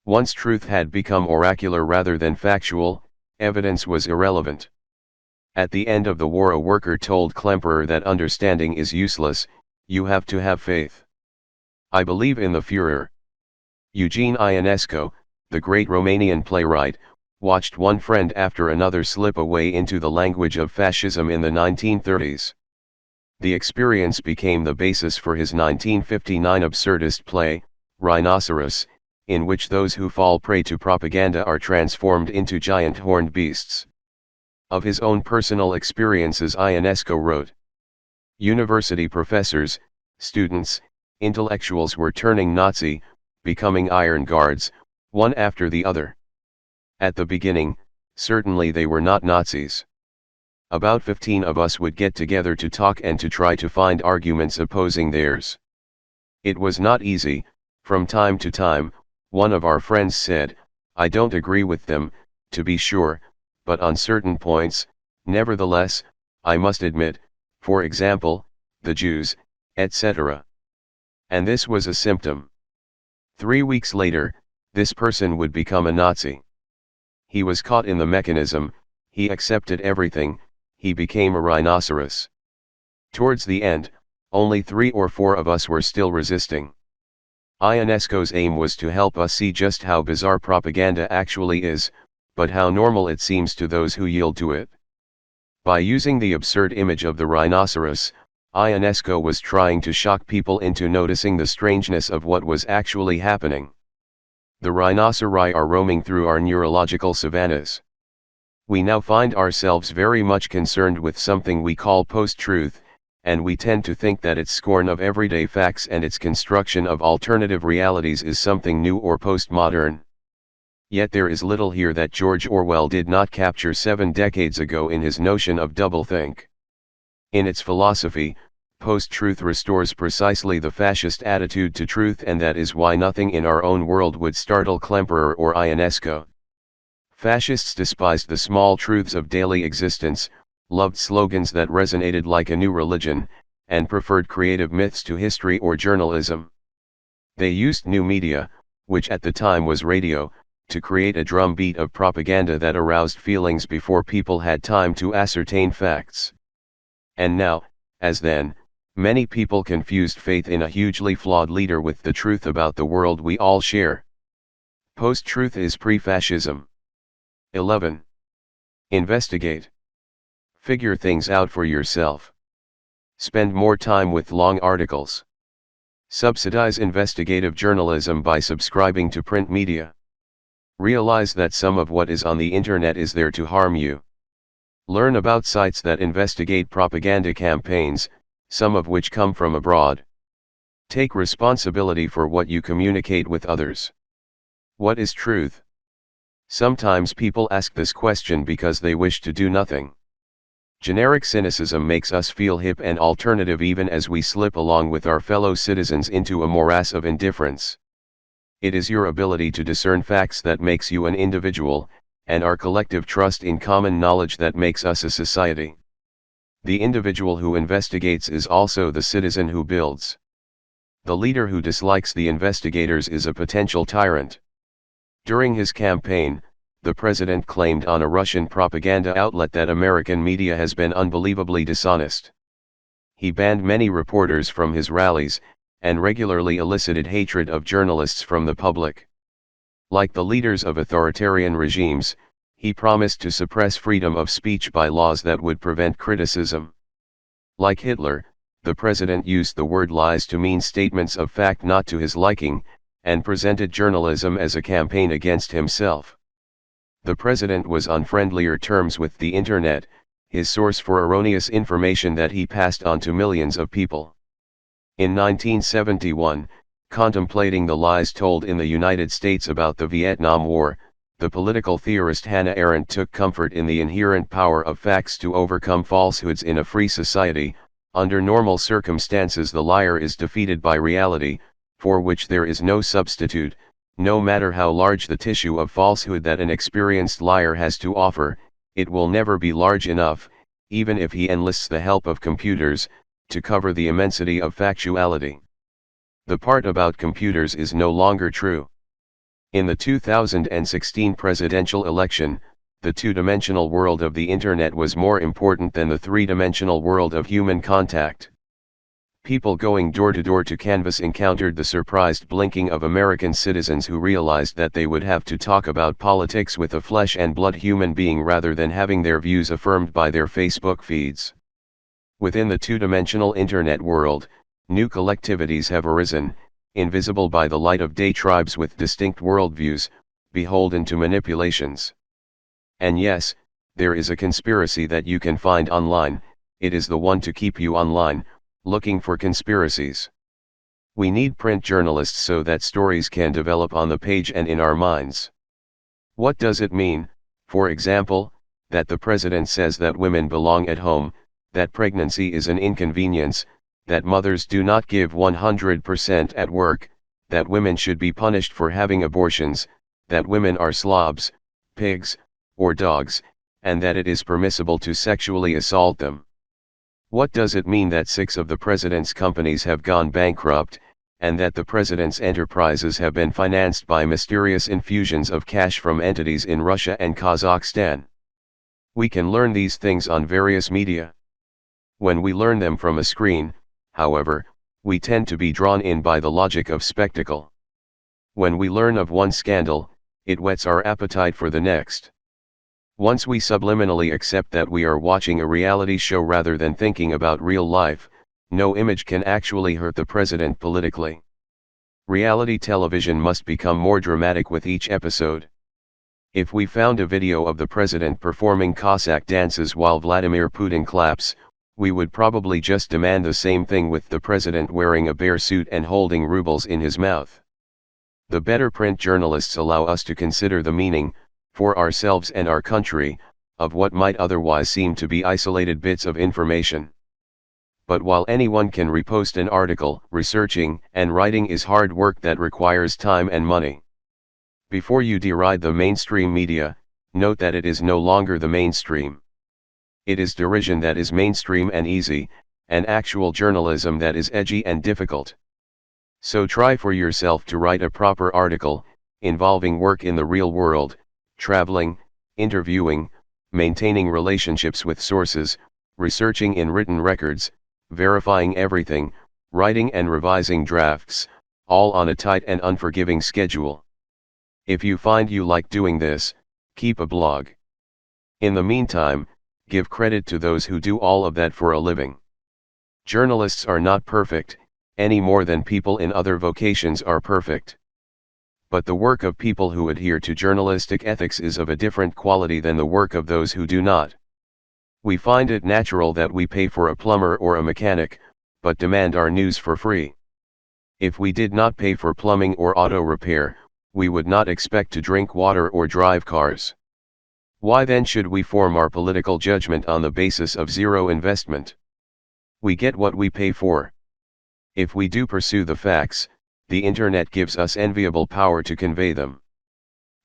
Once truth had become oracular rather than factual, evidence was irrelevant. At the end of the war, a worker told Klemperer that understanding is useless, you have to have faith. I believe in the Führer. Eugen Ionesco, the great Romanian playwright, watched one friend after another slip away into the language of fascism in the 1930s. The experience became the basis for his 1959 absurdist play, Rhinoceros, in which those who fall prey to propaganda are transformed into giant horned beasts. Of his own personal experiences, Ionesco wrote, "University professors, students, intellectuals were turning Nazi, becoming iron guards, one after the other. At the beginning, certainly they were not Nazis. About 15 of us would get together to talk and to try to find arguments opposing theirs. It was not easy. From time to time, one of our friends said, I don't agree with them, to be sure, but on certain points, nevertheless, I must admit, for example, the Jews, etc." And this was a symptom. 3 weeks later, this person would become a Nazi. He was caught in the mechanism, he accepted everything, he became a rhinoceros. Towards the end, only 3 or 4 of us were still resisting. Ionesco's aim was to help us see just how bizarre propaganda actually is, but how normal it seems to those who yield to it. By using the absurd image of the rhinoceros, Ionesco was trying to shock people into noticing the strangeness of what was actually happening. The rhinoceri are roaming through our neurological savannas. We now find ourselves very much concerned with something we call post-truth, and we tend to think that its scorn of everyday facts and its construction of alternative realities is something new or postmodern. Yet there is little here that George Orwell did not capture 7 decades ago in his notion of doublethink. In its philosophy, post-truth restores precisely the fascist attitude to truth, and that is why nothing in our own world would startle Klemperer or Ionesco. Fascists despised the small truths of daily existence, loved slogans that resonated like a new religion, and preferred creative myths to history or journalism. They used new media, which at the time was radio, to create a drumbeat of propaganda that aroused feelings before people had time to ascertain facts. And now, as then, many people confused faith in a hugely flawed leader with the truth about the world we all share. Post-truth is pre-fascism. 11. Investigate. Figure things out for yourself. Spend more time with long articles. Subsidize investigative journalism by subscribing to print media. Realize that some of what is on the internet is there to harm you. Learn about sites that investigate propaganda campaigns, some of which come from abroad. Take responsibility for what you communicate with others. What is truth? Sometimes people ask this question because they wish to do nothing. Generic cynicism makes us feel hip and alternative even as we slip along with our fellow citizens into a morass of indifference. It is your ability to discern facts that makes you an individual, and our collective trust in common knowledge that makes us a society. The individual who investigates is also the citizen who builds. The leader who dislikes the investigators is a potential tyrant. During his campaign, the president claimed on a Russian propaganda outlet that American media has been unbelievably dishonest. He banned many reporters from his rallies, and regularly elicited hatred of journalists from the public. Like the leaders of authoritarian regimes, he promised to suppress freedom of speech by laws that would prevent criticism. Like Hitler, the president used the word lies to mean statements of fact not to his liking, and presented journalism as a campaign against himself. The president was on friendlier terms with the internet, his source for erroneous information that he passed on to millions of people. In 1971, contemplating the lies told in the United States about the Vietnam War, the political theorist Hannah Arendt took comfort in the inherent power of facts to overcome falsehoods in a free society. Under normal circumstances, the liar is defeated by reality, for which there is no substitute. No matter how large the tissue of falsehood that an experienced liar has to offer, it will never be large enough, even if he enlists the help of computers, to cover the immensity of factuality. The part about computers is no longer true. In the 2016 presidential election, the two-dimensional world of the internet was more important than the three-dimensional world of human contact. People going door to door to canvass encountered the surprised blinking of American citizens who realized that they would have to talk about politics with a flesh and blood human being rather than having their views affirmed by their Facebook feeds. Within the two-dimensional internet world, new collectivities have arisen, invisible by the light of day, tribes with distinct worldviews, beholden to manipulations. And yes, there is a conspiracy that you can find online. It is the one to keep you online, looking for conspiracies. We need print journalists so that stories can develop on the page and in our minds. What does it mean, for example, that the president says that women belong at home, that pregnancy is an inconvenience, that mothers do not give 100% at work, that women should be punished for having abortions, that women are slobs, pigs, or dogs, and that it is permissible to sexually assault them? What does it mean that 6 of the president's companies have gone bankrupt, and that the president's enterprises have been financed by mysterious infusions of cash from entities in Russia and Kazakhstan? We can learn these things on various media. When we learn them from a screen, however, we tend to be drawn in by the logic of spectacle. When we learn of one scandal, it whets our appetite for the next. Once we subliminally accept that we are watching a reality show rather than thinking about real life, no image can actually hurt the president politically. Reality television must become more dramatic with each episode. If we found a video of the president performing Cossack dances while Vladimir Putin claps, we would probably just demand the same thing with the president wearing a bear suit and holding rubles in his mouth. The better print journalists allow us to consider the meaning, for ourselves and our country, of what might otherwise seem to be isolated bits of information. But while anyone can repost an article, researching and writing is hard work that requires time and money. Before you deride the mainstream media, note that it is no longer the mainstream. It is derision that is mainstream and easy, and actual journalism that is edgy and difficult. So try for yourself to write a proper article, involving work in the real world, traveling, interviewing, maintaining relationships with sources, researching in written records, verifying everything, writing and revising drafts, all on a tight and unforgiving schedule. If you find you like doing this, keep a blog. In the meantime, give credit to those who do all of that for a living. Journalists are not perfect, any more than people in other vocations are perfect. But the work of people who adhere to journalistic ethics is of a different quality than the work of those who do not. We find it natural that we pay for a plumber or a mechanic, but demand our news for free. If we did not pay for plumbing or auto repair, we would not expect to drink water or drive cars. Why then should we form our political judgment on the basis of zero investment? We get what we pay for. If we do pursue the facts, the internet gives us enviable power to convey them.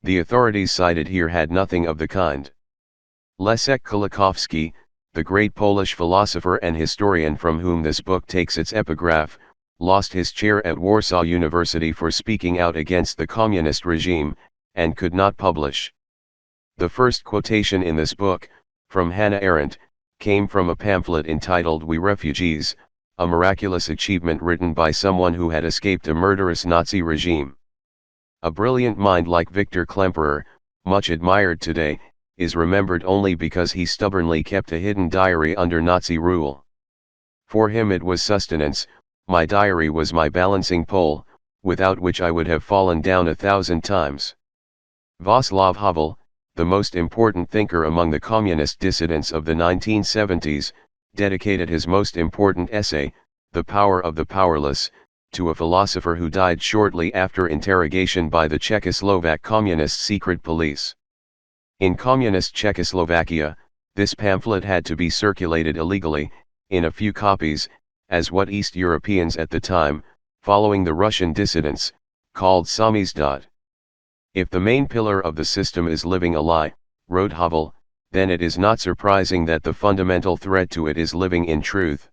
The authorities cited here had nothing of the kind. Leszek Kolakowski, the great Polish philosopher and historian from whom this book takes its epigraph, lost his chair at Warsaw University for speaking out against the communist regime, and could not publish. The first quotation in this book, from Hannah Arendt, came from a pamphlet entitled We Refugees, a miraculous achievement written by someone who had escaped a murderous Nazi regime. A brilliant mind like Victor Klemperer, much admired today, is remembered only because he stubbornly kept a hidden diary under Nazi rule. For him it was sustenance. My diary was my balancing pole, without which I would have fallen down 1,000 times. Václav Havel, the most important thinker among the communist dissidents of the 1970s, dedicated his most important essay, The Power of the Powerless, to a philosopher who died shortly after interrogation by the Czechoslovak Communist secret police. In communist Czechoslovakia, this pamphlet had to be circulated illegally, in a few copies, as what East Europeans at the time, following the Russian dissidents, called samizdat. If the main pillar of the system is living a lie, wrote Havel, then it is not surprising that the fundamental threat to it is living in truth.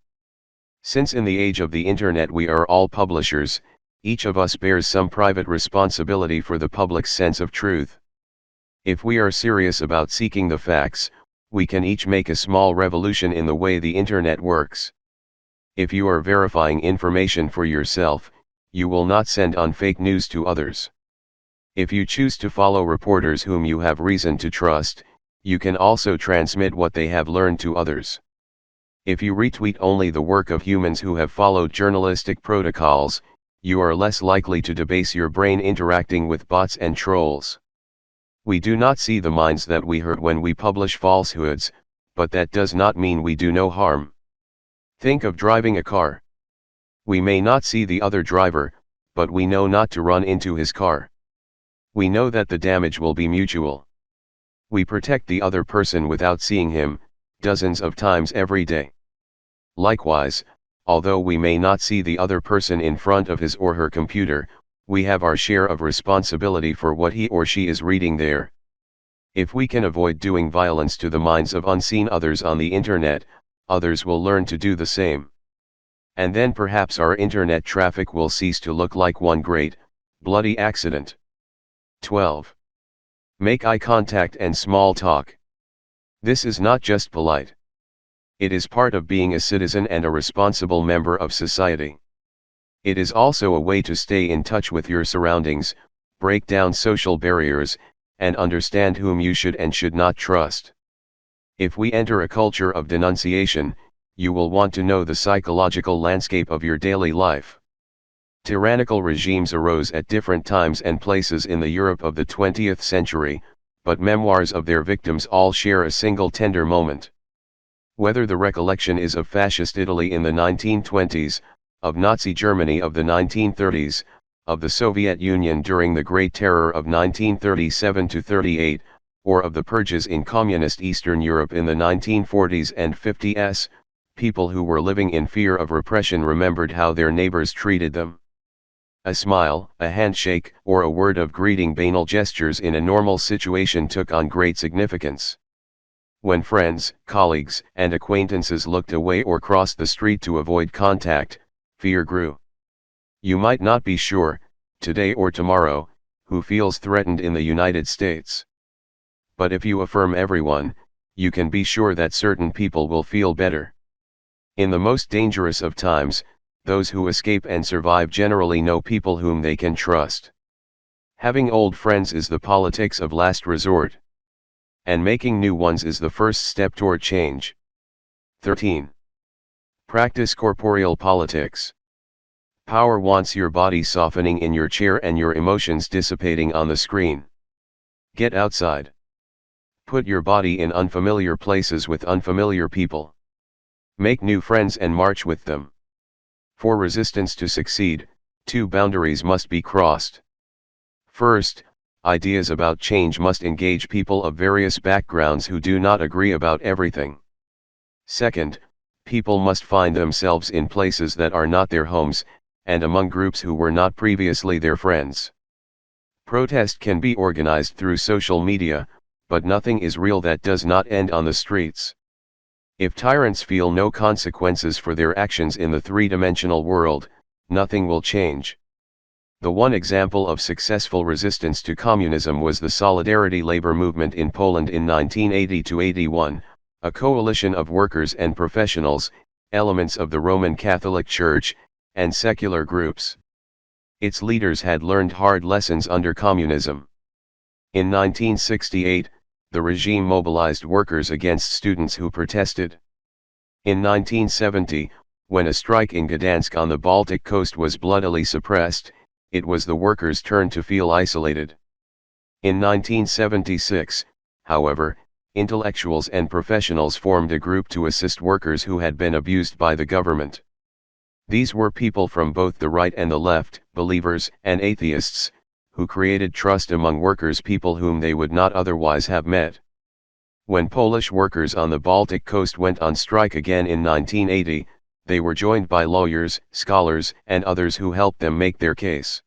Since in the age of the internet we are all publishers, each of us bears some private responsibility for the public's sense of truth. If we are serious about seeking the facts, we can each make a small revolution in the way the internet works. If you are verifying information for yourself, you will not send on fake news to others. If you choose to follow reporters whom you have reason to trust, you can also transmit what they have learned to others. If you retweet only the work of humans who have followed journalistic protocols, you are less likely to debase your brain interacting with bots and trolls. We do not see the minds that we hurt when we publish falsehoods, but that does not mean we do no harm. Think of driving a car. We may not see the other driver, but we know not to run into his car. We know that the damage will be mutual. We protect the other person without seeing him, dozens of times every day. Likewise, although we may not see the other person in front of his or her computer, we have our share of responsibility for what he or she is reading there. If we can avoid doing violence to the minds of unseen others on the internet, others will learn to do the same. And then perhaps our internet traffic will cease to look like one great, bloody accident. 12. Make eye contact and small talk. This is not just polite. It is part of being a citizen and a responsible member of society. It is also a way to stay in touch with your surroundings, break down social barriers, and understand whom you should and should not trust. If we enter a culture of denunciation, you will want to know the psychological landscape of your daily life. Tyrannical regimes arose at different times and places in the Europe of the 20th century, but memoirs of their victims all share a single tender moment. Whether the recollection is of fascist Italy in the 1920s, of Nazi Germany of the 1930s, of the Soviet Union during the Great Terror of 1937–38, or of the purges in communist Eastern Europe in the 1940s and 50s, people who were living in fear of repression remembered how their neighbors treated them. A smile, a handshake, or a word of greeting, banal gestures in a normal situation took on great significance. When friends, colleagues, and acquaintances looked away or crossed the street to avoid contact, fear grew. You might not be sure, today or tomorrow, who feels threatened in the United States. But if you affirm everyone, you can be sure that certain people will feel better. In the most dangerous of times, those who escape and survive generally know people whom they can trust. Having old friends is the politics of last resort. And making new ones is the first step toward change. 13. Practice corporeal politics. Power wants your body softening in your chair and your emotions dissipating on the screen. Get outside. Put your body in unfamiliar places with unfamiliar people. Make new friends and march with them. For resistance to succeed, two boundaries must be crossed. First, ideas about change must engage people of various backgrounds who do not agree about everything. Second, people must find themselves in places that are not their homes, and among groups who were not previously their friends. Protest can be organized through social media, but nothing is real that does not end on the streets. If tyrants feel no consequences for their actions in the three-dimensional world, nothing will change. The one example of successful resistance to communism was the Solidarity labor movement in Poland in 1980–81, a coalition of workers and professionals, elements of the Roman Catholic Church, and secular groups. Its leaders had learned hard lessons under communism. In 1968, the regime mobilized workers against students who protested. In 1970, when a strike in Gdansk on the Baltic coast was bloodily suppressed, it was the workers' turn to feel isolated. In 1976, however, intellectuals and professionals formed a group to assist workers who had been abused by the government. These were people from both the right and the left, believers and atheists, who created trust among workers, people whom they would not otherwise have met. When Polish workers on the Baltic coast went on strike again in 1980, they were joined by lawyers, scholars, and others who helped them make their case.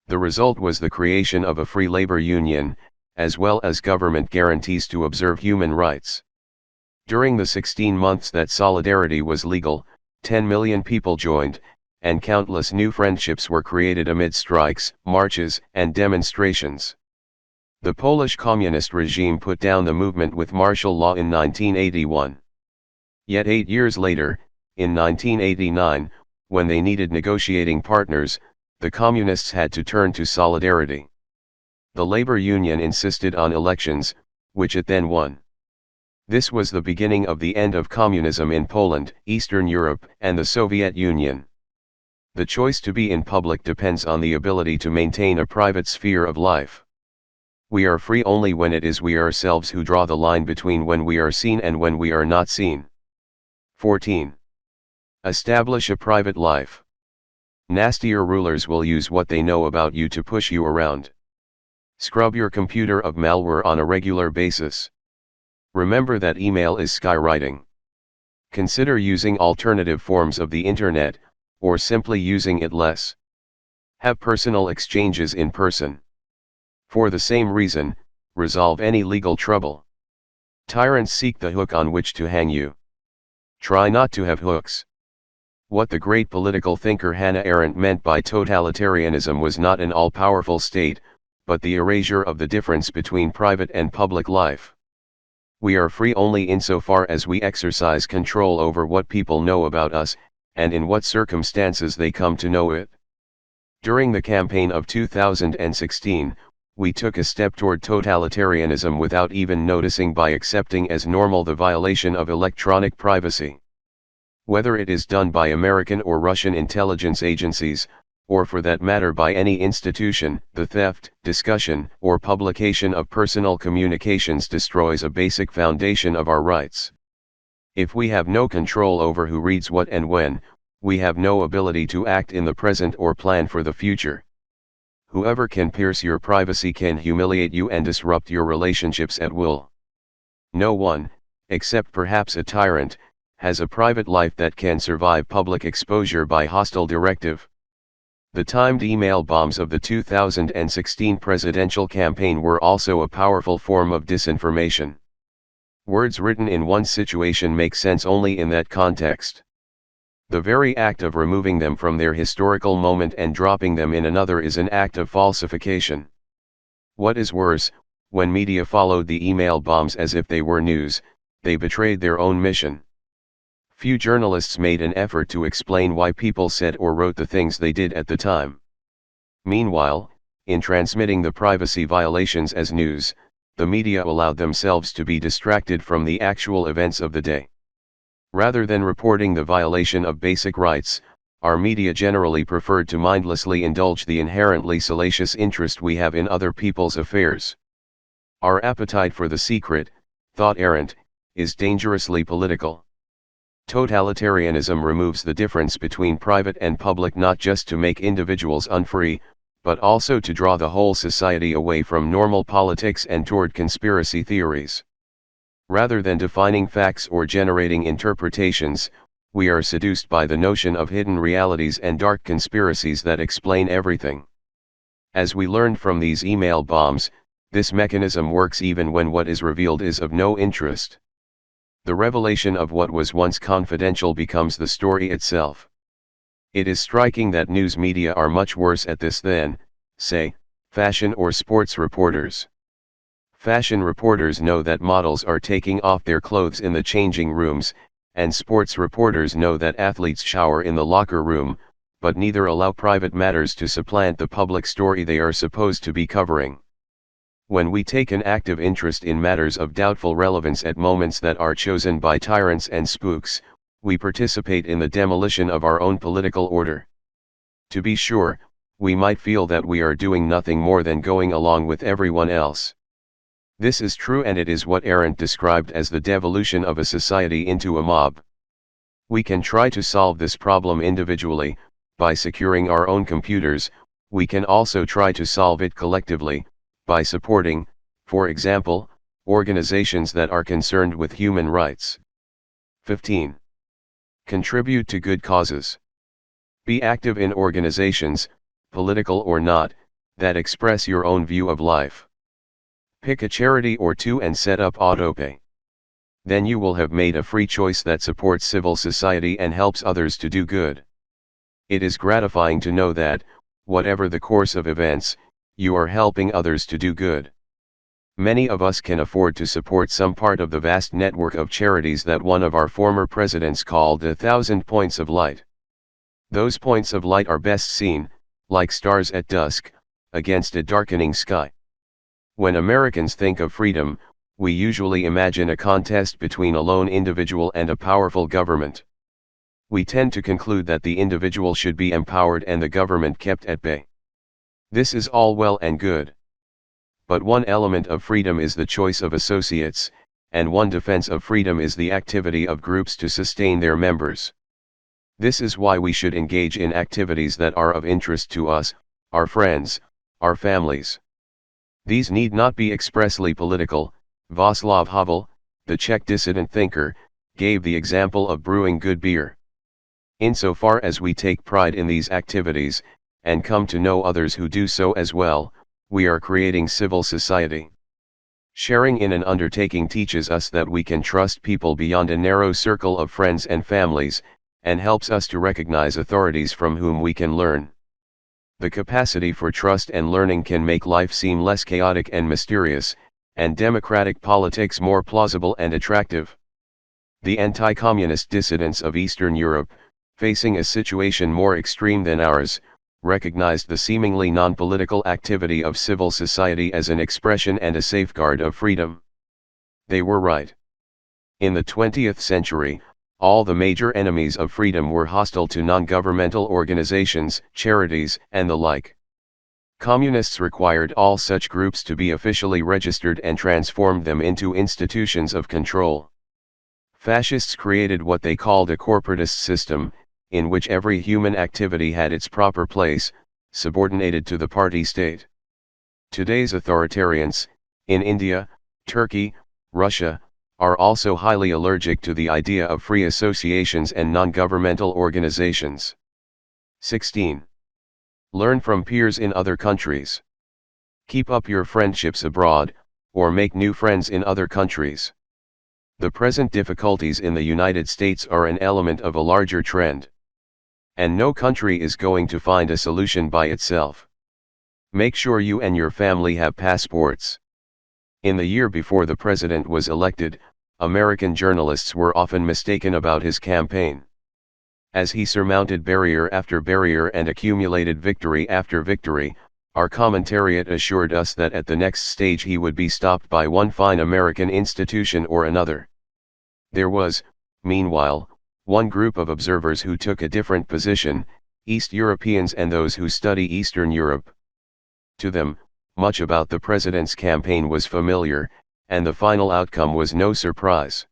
The result was the creation of a free labor union, as well as government guarantees to observe human rights. During the 16 months that solidarity was legal, 10 million people joined, and countless new friendships were created amid strikes, marches, and demonstrations. The Polish communist regime put down the movement with martial law in 1981. Yet 8 years later, in 1989, when they needed negotiating partners, the communists had to turn to solidarity. The labor union insisted on elections, which it then won. This was the beginning of the end of communism in Poland, Eastern Europe, and the Soviet Union. The choice to be in public depends on the ability to maintain a private sphere of life. We are free only when it is we ourselves who draw the line between when we are seen and when we are not seen. 14. Establish a private life. Nastier rulers will use what they know about you to push you around. Scrub your computer of malware on a regular basis. Remember that email is skywriting. Consider using alternative forms of the internet, or simply using it less. Have personal exchanges in person. For the same reason, resolve any legal trouble. Tyrants seek the hook on which to hang you. Try not to have hooks. What the great political thinker Hannah Arendt meant by totalitarianism was not an all-powerful state, but the erasure of the difference between private and public life. We are free only insofar as we exercise control over what people know about us, and in what circumstances they come to know it. During the campaign of 2016, we took a step toward totalitarianism without even noticing by accepting as normal the violation of electronic privacy. Whether it is done by American or Russian intelligence agencies, or for that matter by any institution, the theft, discussion, or publication of personal communications destroys a basic foundation of our rights. If we have no control over who reads what and when, we have no ability to act in the present or plan for the future. Whoever can pierce your privacy can humiliate you and disrupt your relationships at will. No one, except perhaps a tyrant, has a private life that can survive public exposure by hostile directive. The timed email bombs of the 2016 presidential campaign were also a powerful form of disinformation. Words written in one situation make sense only in that context. The very act of removing them from their historical moment and dropping them in another is an act of falsification. What is worse, when media followed the email bombs as if they were news, they betrayed their own mission. Few journalists made an effort to explain why people said or wrote the things they did at the time. Meanwhile, in transmitting the privacy violations as news, the media allowed themselves to be distracted from the actual events of the day. Rather than reporting the violation of basic rights, our media generally preferred to mindlessly indulge the inherently salacious interest we have in other people's affairs. Our appetite for the secret, thought Arendt, is dangerously political. Totalitarianism removes the difference between private and public not just to make individuals unfree, but also to draw the whole society away from normal politics and toward conspiracy theories. Rather than defining facts or generating interpretations, we are seduced by the notion of hidden realities and dark conspiracies that explain everything. As we learned from these email bombs, this mechanism works even when what is revealed is of no interest. The revelation of what was once confidential becomes the story itself. It is striking that news media are much worse at this than, say, fashion or sports reporters. Fashion reporters know that models are taking off their clothes in the changing rooms, and sports reporters know that athletes shower in the locker room, but neither allow private matters to supplant the public story they are supposed to be covering. When we take an active interest in matters of doubtful relevance at moments that are chosen by tyrants and spooks, we participate in the demolition of our own political order. To be sure, we might feel that we are doing nothing more than going along with everyone else. This is true, and it is what Arendt described as the devolution of a society into a mob. We can try to solve this problem individually, by securing our own computers. We can also try to solve it collectively, by supporting, for example, organizations that are concerned with human rights. 15. Contribute to good causes. Be active in organizations, political or not, that express your own view of life. Pick a charity or two and set up autopay. Then you will have made a free choice that supports civil society and helps others to do good. It is gratifying to know that, whatever the course of events, you are helping others to do good. Many of us can afford to support some part of the vast network of charities that one of our former presidents called 1,000 points of light. Those points of light are best seen, like stars at dusk, against a darkening sky. When Americans think of freedom, we usually imagine a contest between a lone individual and a powerful government. We tend to conclude that the individual should be empowered and the government kept at bay. This is all well and good. But one element of freedom is the choice of associates, and one defense of freedom is the activity of groups to sustain their members. This is why we should engage in activities that are of interest to us, our friends, our families. These need not be expressly political. Václav Havel, the Czech dissident thinker, gave the example of brewing good beer. Insofar as we take pride in these activities, and come to know others who do so as well, we are creating civil society. Sharing in an undertaking teaches us that we can trust people beyond a narrow circle of friends and families, and helps us to recognize authorities from whom we can learn. The capacity for trust and learning can make life seem less chaotic and mysterious, and democratic politics more plausible and attractive. The anti-communist dissidents of Eastern Europe, facing a situation more extreme than ours, recognized the seemingly non-political activity of civil society as an expression and a safeguard of freedom. They were right. In the 20th century, all the major enemies of freedom were hostile to non-governmental organizations, charities, and the like. Communists required all such groups to be officially registered and transformed them into institutions of control. Fascists created what they called a corporatist system, in which every human activity had its proper place, subordinated to the party state. Today's authoritarians, in India, Turkey, Russia, are also highly allergic to the idea of free associations and non-governmental organizations. 16. Learn from peers in other countries. Keep up your friendships abroad, or make new friends in other countries. The present difficulties in the United States are an element of a larger trend. And no country is going to find a solution by itself. Make sure you and your family have passports. In the year before the president was elected, American journalists were often mistaken about his campaign. As he surmounted barrier after barrier and accumulated victory after victory, our commentariat assured us that at the next stage he would be stopped by one fine American institution or another. There was, meanwhile, one group of observers who took a different position, East Europeans and those who study Eastern Europe. To them, much about the president's campaign was familiar, and the final outcome was no surprise.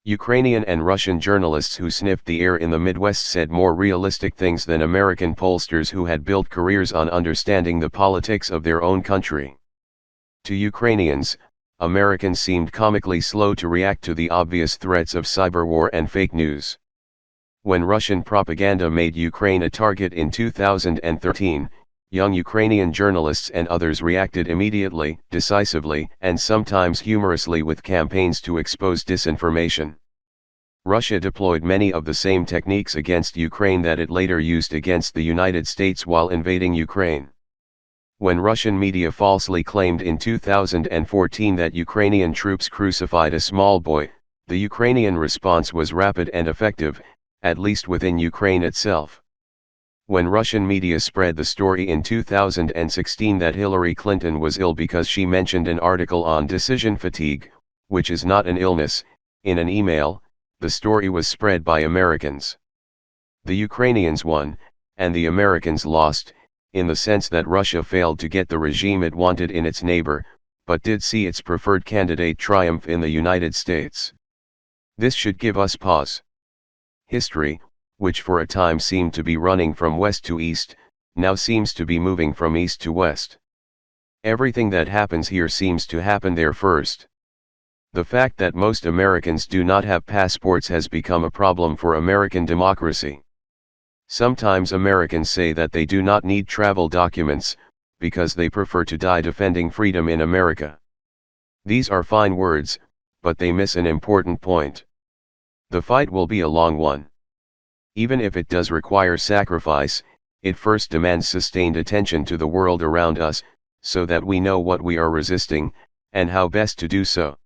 Ukrainian and Russian journalists who sniffed the air in the Midwest said more realistic things than American pollsters who had built careers on understanding the politics of their own country. To Ukrainians, Americans seemed comically slow to react to the obvious threats of cyberwar and fake news. When Russian propaganda made Ukraine a target in 2013, young Ukrainian journalists and others reacted immediately, decisively, and sometimes humorously with campaigns to expose disinformation. Russia deployed many of the same techniques against Ukraine that it later used against the United States while invading Ukraine. When Russian media falsely claimed in 2014 that Ukrainian troops crucified a small boy, the Ukrainian response was rapid and effective, at least within Ukraine itself. When Russian media spread the story in 2016 that Hillary Clinton was ill because she mentioned an article on decision fatigue, which is not an illness, in an email, the story was spread by Americans. The Ukrainians won, and the Americans lost, in the sense that Russia failed to get the regime it wanted in its neighbor, but did see its preferred candidate triumph in the United States. This should give us pause. History, which for a time seemed to be running from west to east, now seems to be moving from east to west. Everything that happens here seems to happen there first. The fact that most Americans do not have passports has become a problem for American democracy. Sometimes Americans say that they do not need travel documents, because they prefer to die defending freedom in America. These are fine words, but they miss an important point. The fight will be a long one. Even if it does require sacrifice, it first demands sustained attention to the world around us, so that we know what we are resisting, and how best to do so.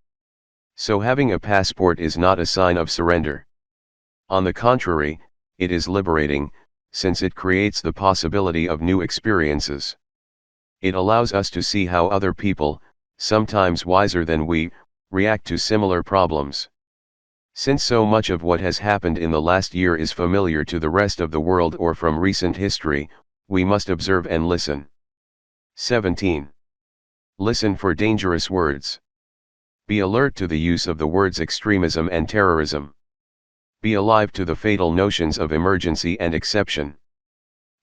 So having a passport is not a sign of surrender. On the contrary, it is liberating, since it creates the possibility of new experiences. It allows us to see how other people, sometimes wiser than we, react to similar problems. Since so much of what has happened in the last year is familiar to the rest of the world or from recent history, we must observe and listen. 17. Listen for dangerous words. Be alert to the use of the words extremism and terrorism. Be alive to the fatal notions of emergency and exception.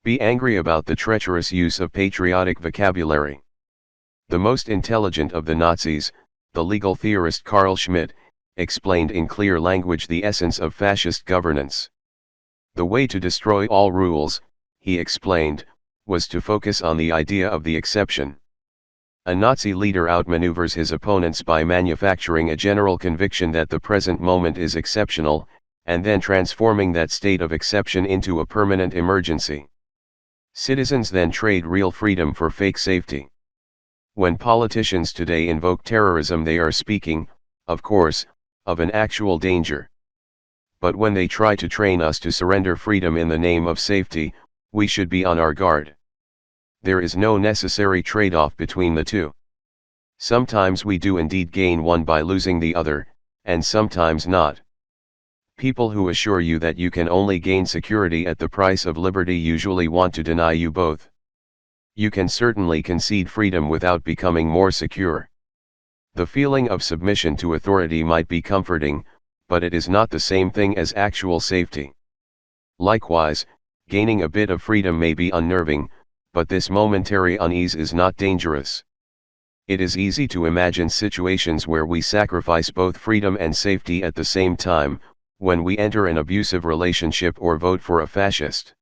Be angry about the treacherous use of patriotic vocabulary. The most intelligent of the Nazis, the legal theorist Carl Schmitt, explained in clear language the essence of fascist governance. The way to destroy all rules, he explained, was to focus on the idea of the exception. A Nazi leader outmaneuvers his opponents by manufacturing a general conviction that the present moment is exceptional, and then transforming that state of exception into a permanent emergency. Citizens then trade real freedom for fake safety. When politicians today invoke terrorism, they are speaking, of course, of an actual danger. But when they try to train us to surrender freedom in the name of safety, we should be on our guard. There is no necessary trade-off between the two. Sometimes we do indeed gain one by losing the other, and sometimes not. People who assure you that you can only gain security at the price of liberty usually want to deny you both. You can certainly concede freedom without becoming more secure. The feeling of submission to authority might be comforting, but it is not the same thing as actual safety. Likewise, gaining a bit of freedom may be unnerving, but this momentary unease is not dangerous. It is easy to imagine situations where we sacrifice both freedom and safety at the same time, when we enter an abusive relationship or vote for a fascist.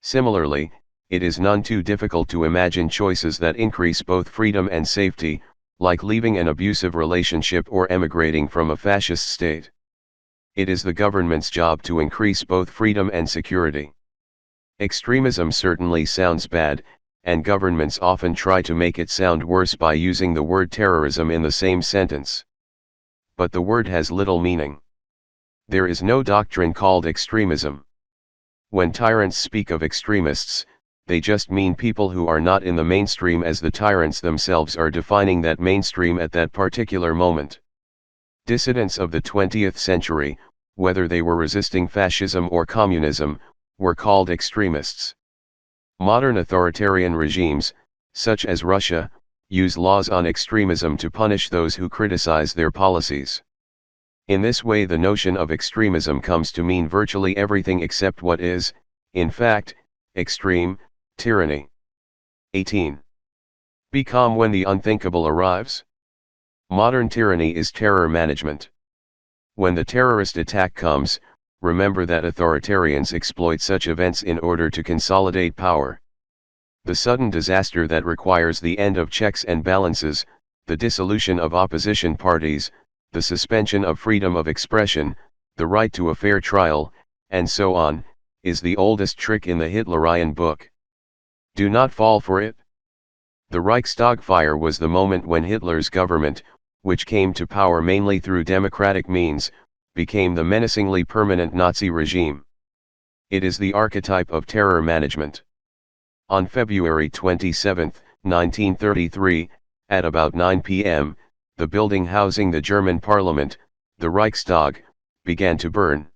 Similarly, it is none too difficult to imagine choices that increase both freedom and safety, like leaving an abusive relationship or emigrating from a fascist state. It is the government's job to increase both freedom and security. Extremism certainly sounds bad, and governments often try to make it sound worse by using the word terrorism in the same sentence. But the word has little meaning. There is no doctrine called extremism. When tyrants speak of extremists, they just mean people who are not in the mainstream, as the tyrants themselves are defining that mainstream at that particular moment. Dissidents of the 20th century, whether they were resisting fascism or communism, were called extremists. Modern authoritarian regimes, such as Russia, use laws on extremism to punish those who criticize their policies. In this way, the notion of extremism comes to mean virtually everything except what is, in fact, extreme: tyranny. 18. Be calm when the unthinkable arrives. Modern tyranny is terror management. When the terrorist attack comes, remember that authoritarians exploit such events in order to consolidate power. The sudden disaster that requires the end of checks and balances, the dissolution of opposition parties, the suspension of freedom of expression, the right to a fair trial, and so on, is the oldest trick in the Hitlerian book. Do not fall for it. The Reichstag fire was the moment when Hitler's government, which came to power mainly through democratic means, became the menacingly permanent Nazi regime. It is the archetype of terror management. On February 27, 1933, at about 9 p.m., the building housing the German parliament, the Reichstag, began to burn.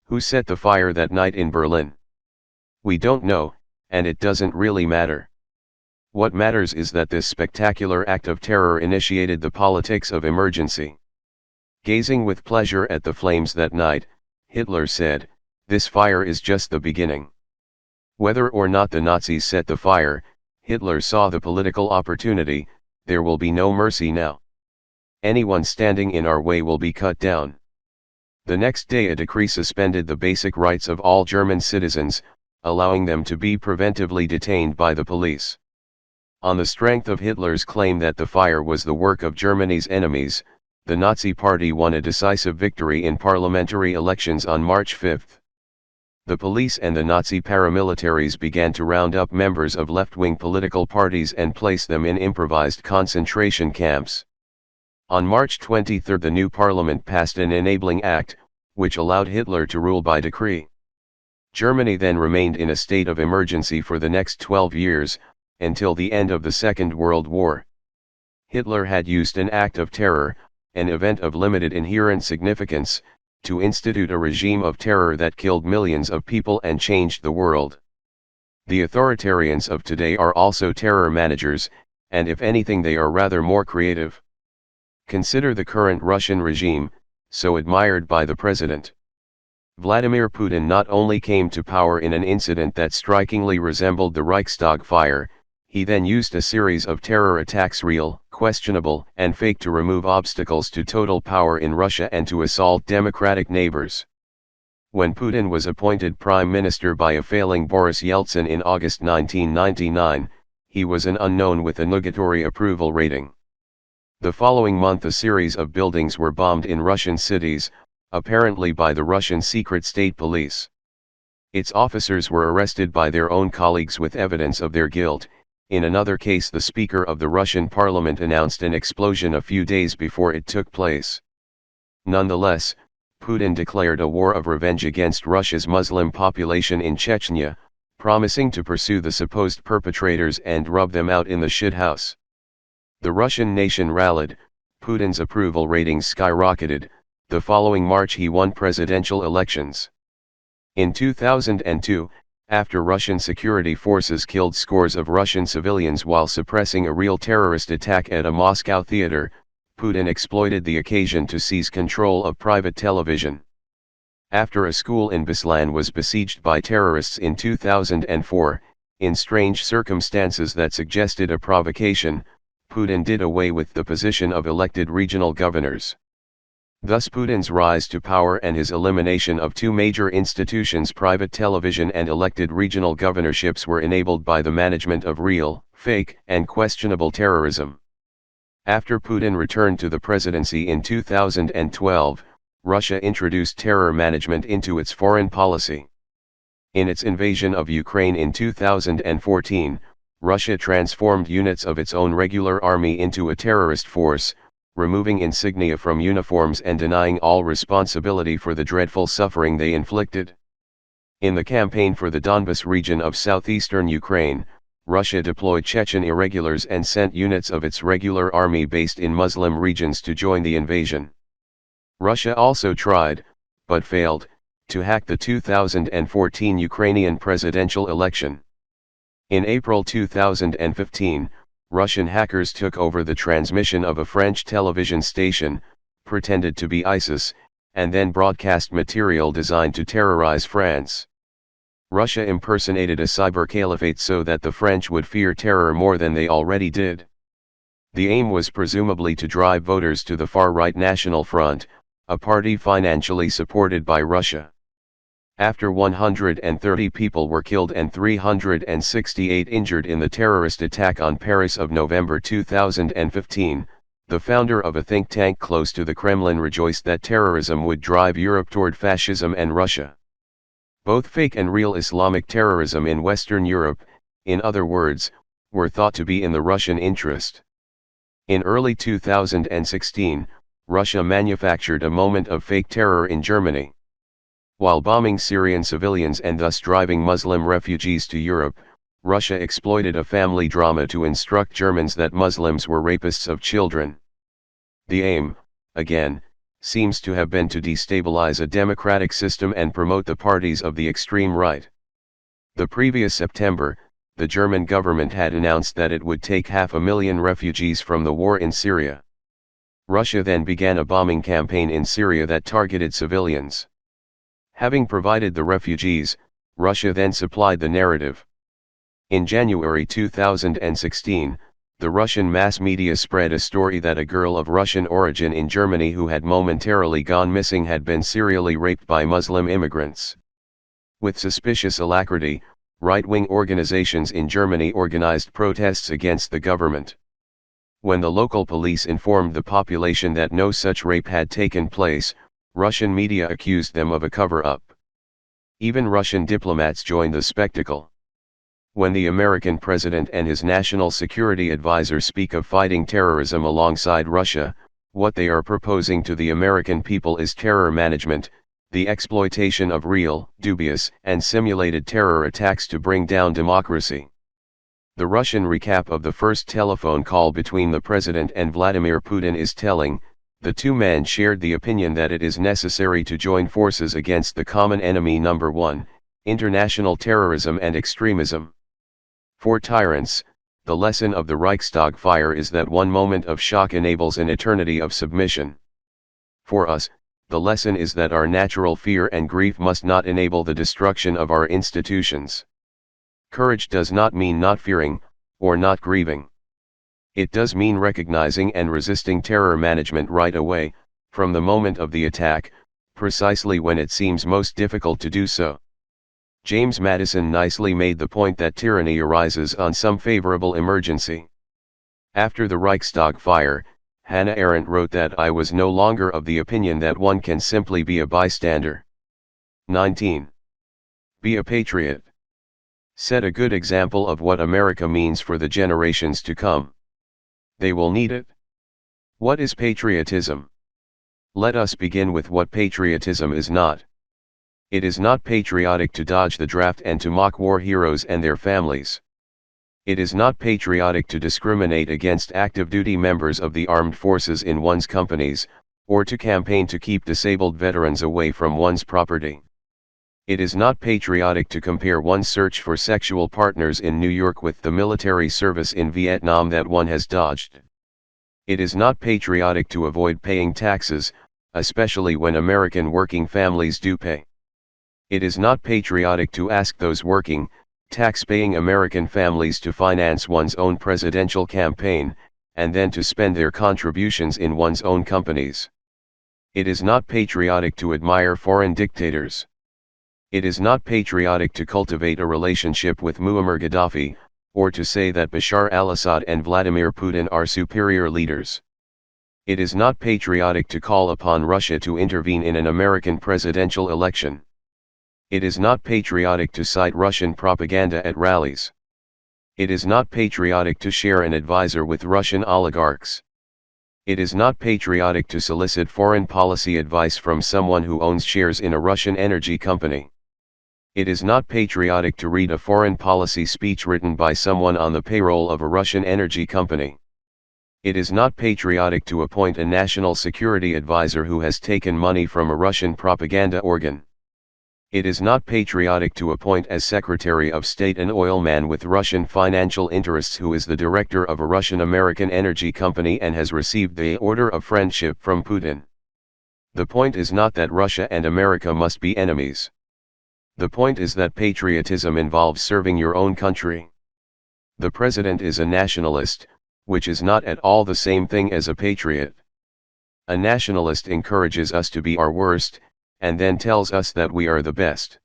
Who set the fire that night in Berlin? We don't know, and it doesn't really matter. What matters is that this spectacular act of terror initiated the politics of emergency. Gazing with pleasure at the flames that night, Hitler said, "This fire is just the beginning." Whether or not the Nazis set the fire, Hitler saw the political opportunity. There will be no mercy now. Anyone standing in our way will be cut down. The next day a decree suspended the basic rights of all German citizens, allowing them to be preventively detained by the police. On the strength of Hitler's claim that the fire was the work of Germany's enemies, the Nazi Party won a decisive victory in parliamentary elections on March 5. The police and the Nazi paramilitaries began to round up members of left-wing political parties and place them in improvised concentration camps. On March 23 the new parliament passed an enabling act, which allowed Hitler to rule by decree. Germany then remained in a state of emergency for the next 12 years, until the end of the Second World War. Hitler had used an act of terror, an event of limited inherent significance, to institute a regime of terror that killed millions of people and changed the world. The authoritarians of today are also terror managers, and if anything they are rather more creative. Consider the current Russian regime, so admired by the president. Vladimir Putin not only came to power in an incident that strikingly resembled the Reichstag fire, he then used a series of terror attacks, real, questionable, and fake, to remove obstacles to total power in Russia and to assault democratic neighbors. When Putin was appointed prime minister by a failing Boris Yeltsin in August 1999, he was an unknown with a nugatory approval rating. The following month a series of buildings were bombed in Russian cities, apparently by the Russian secret state police. Its officers were arrested by their own colleagues with evidence of their guilt. In another case the Speaker of the Russian Parliament announced an explosion a few days before it took place. Nonetheless, Putin declared a war of revenge against Russia's Muslim population in Chechnya, promising to pursue the supposed perpetrators and rub them out in the shithouse. The Russian nation rallied, Putin's approval ratings skyrocketed. The following March he won presidential elections. In 2002, after Russian security forces killed scores of Russian civilians while suppressing a real terrorist attack at a Moscow theater, Putin exploited the occasion to seize control of private television. After a school in Beslan was besieged by terrorists in 2004, in strange circumstances that suggested a provocation, Putin did away with the position of elected regional governors. Thus Putin's rise to power and his elimination of two major institutions, private television and elected regional governorships, were enabled by the management of real, fake, and questionable terrorism. After Putin returned to the presidency in 2012, Russia introduced terror management into its foreign policy. In its invasion of Ukraine in 2014, Russia transformed units of its own regular army into a terrorist force, removing insignia from uniforms and denying all responsibility for the dreadful suffering they inflicted. In the campaign for the Donbas region of southeastern Ukraine, Russia deployed Chechen irregulars and sent units of its regular army based in Muslim regions to join the invasion. Russia also tried, but failed, to hack the 2014 Ukrainian presidential election. In April 2015, Russian hackers took over the transmission of a French television station, pretended to be ISIS, and then broadcast material designed to terrorize France. Russia impersonated a cyber caliphate so that the French would fear terror more than they already did. The aim was presumably to drive voters to the far-right National Front, a party financially supported by Russia. After 130 people were killed and 368 injured in the terrorist attack on Paris of November 2015, the founder of a think tank close to the Kremlin rejoiced that terrorism would drive Europe toward fascism and Russia. Both fake and real Islamic terrorism in Western Europe, in other words, were thought to be in the Russian interest. In early 2016, Russia manufactured a moment of fake terror in Germany. While bombing Syrian civilians and thus driving Muslim refugees to Europe, Russia exploited a family drama to instruct Germans that Muslims were rapists of children. The aim, again, seems to have been to destabilize a democratic system and promote the parties of the extreme right. The previous September, the German government had announced that it would take 500,000 refugees from the war in Syria. Russia then began a bombing campaign in Syria that targeted civilians. Having provided the refugees, Russia then supplied the narrative. In January 2016, the Russian mass media spread a story that a girl of Russian origin in Germany who had momentarily gone missing had been serially raped by Muslim immigrants. With suspicious alacrity, right-wing organizations in Germany organized protests against the government. When the local police informed the population that no such rape had taken place, Russian media accused them of a cover-up. Even Russian diplomats joined the spectacle. When the American president and his national security advisor speak of fighting terrorism alongside Russia, what they are proposing to the American people is terror management, the exploitation of real, dubious, and simulated terror attacks to bring down democracy. The Russian recap of the first telephone call between the president and Vladimir Putin is telling. The two men shared the opinion that it is necessary to join forces against the common enemy number one, international terrorism and extremism. For tyrants, the lesson of the Reichstag fire is that one moment of shock enables an eternity of submission. For us, the lesson is that our natural fear and grief must not enable the destruction of our institutions. Courage does not mean not fearing, or not grieving. It does mean recognizing and resisting terror management right away, from the moment of the attack, precisely when it seems most difficult to do so. James Madison nicely made the point that tyranny arises on some favorable emergency. After the Reichstag fire, Hannah Arendt wrote that I was no longer of the opinion that one can simply be a bystander. 19. Be a patriot. Set a good example of what America means for the generations to come. They will need it. What is patriotism? Let us begin with what patriotism is not. It is not patriotic to dodge the draft and to mock war heroes and their families. It is not patriotic to discriminate against active duty members of the armed forces in one's companies, or to campaign to keep disabled veterans away from one's property. It is not patriotic to compare one's search for sexual partners in New York with the military service in Vietnam that one has dodged. It is not patriotic to avoid paying taxes, especially when American working families do pay. It is not patriotic to ask those working, tax-paying American families to finance one's own presidential campaign, and then to spend their contributions in one's own companies. It is not patriotic to admire foreign dictators. It is not patriotic to cultivate a relationship with Muammar Gaddafi, or to say that Bashar al-Assad and Vladimir Putin are superior leaders. It is not patriotic to call upon Russia to intervene in an American presidential election. It is not patriotic to cite Russian propaganda at rallies. It is not patriotic to share an advisor with Russian oligarchs. It is not patriotic to solicit foreign policy advice from someone who owns shares in a Russian energy company. It is not patriotic to read a foreign policy speech written by someone on the payroll of a Russian energy company. It is not patriotic to appoint a national security advisor who has taken money from a Russian propaganda organ. It is not patriotic to appoint as Secretary of State an oil man with Russian financial interests who is the director of a Russian-American energy company and has received the Order of Friendship from Putin. The point is not that Russia and America must be enemies. The point is that patriotism involves serving your own country. The president is a nationalist, which is not at all the same thing as a patriot. A nationalist encourages us to be our worst, and then tells us that we are the best.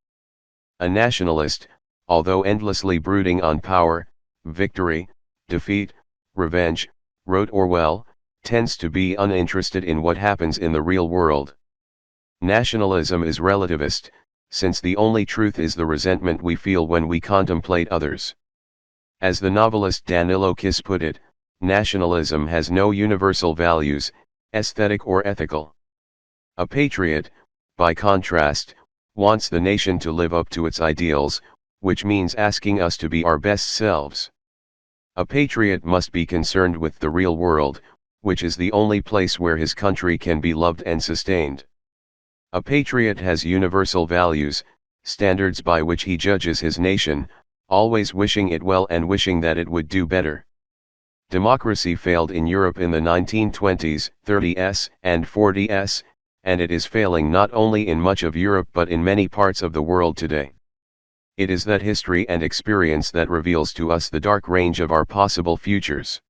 A nationalist, although endlessly brooding on power, victory, defeat, revenge, wrote Orwell, tends to be uninterested in what happens in the real world. Nationalism is relativist, since the only truth is the resentment we feel when we contemplate others. As the novelist Danilo Kiss put it, nationalism has no universal values, aesthetic or ethical. A patriot, by contrast, wants the nation to live up to its ideals, which means asking us to be our best selves. A patriot must be concerned with the real world, which is the only place where his country can be loved and sustained. A patriot has universal values, standards by which he judges his nation, always wishing it well and wishing that it would do better. Democracy failed in Europe in the 1920s, 30s, and 40s, and it is failing not only in much of Europe but in many parts of the world today. It is that history and experience that reveals to us the dark range of our possible futures.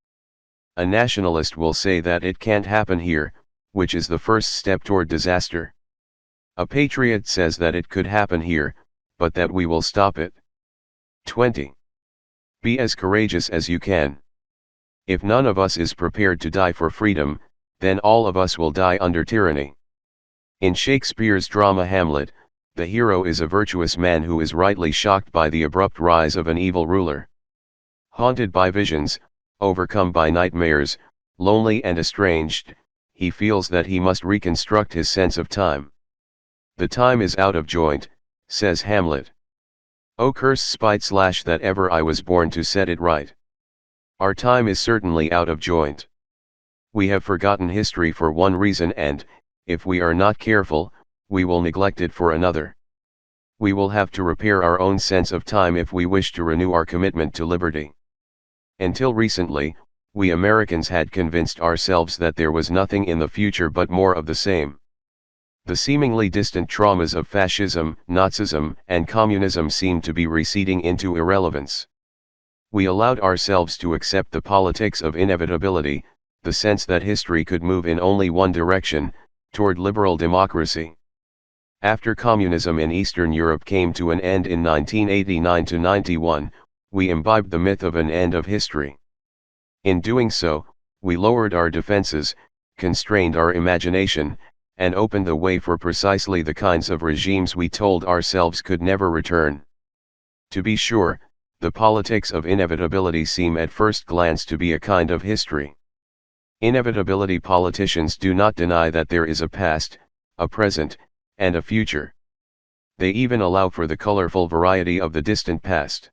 A nationalist will say that it can't happen here, which is the first step toward disaster. A patriot says that it could happen here, but that we will stop it. 20. Be as courageous as you can. If none of us is prepared to die for freedom, then all of us will die under tyranny. In Shakespeare's drama Hamlet, the hero is a virtuous man who is rightly shocked by the abrupt rise of an evil ruler. Haunted by visions, overcome by nightmares, lonely and estranged, he feels that he must reconstruct his sense of time. The time is out of joint, says Hamlet. Oh curse spite / that ever I was born to set it right. Our time is certainly out of joint. We have forgotten history for one reason and, if we are not careful, we will neglect it for another. We will have to repair our own sense of time if we wish to renew our commitment to liberty. Until recently, we Americans had convinced ourselves that there was nothing in the future but more of the same. The seemingly distant traumas of fascism, Nazism, and communism seemed to be receding into irrelevance. We allowed ourselves to accept the politics of inevitability, the sense that history could move in only one direction, toward liberal democracy. After communism in Eastern Europe came to an end in 1989–91, we imbibed the myth of an end of history. In doing so, we lowered our defenses, constrained our imagination, and opened the way for precisely the kinds of regimes we told ourselves could never return. To be sure, the politics of inevitability seem at first glance to be a kind of history. Inevitability politicians do not deny that there is a past, a present, and a future. They even allow for the colorful variety of the distant past.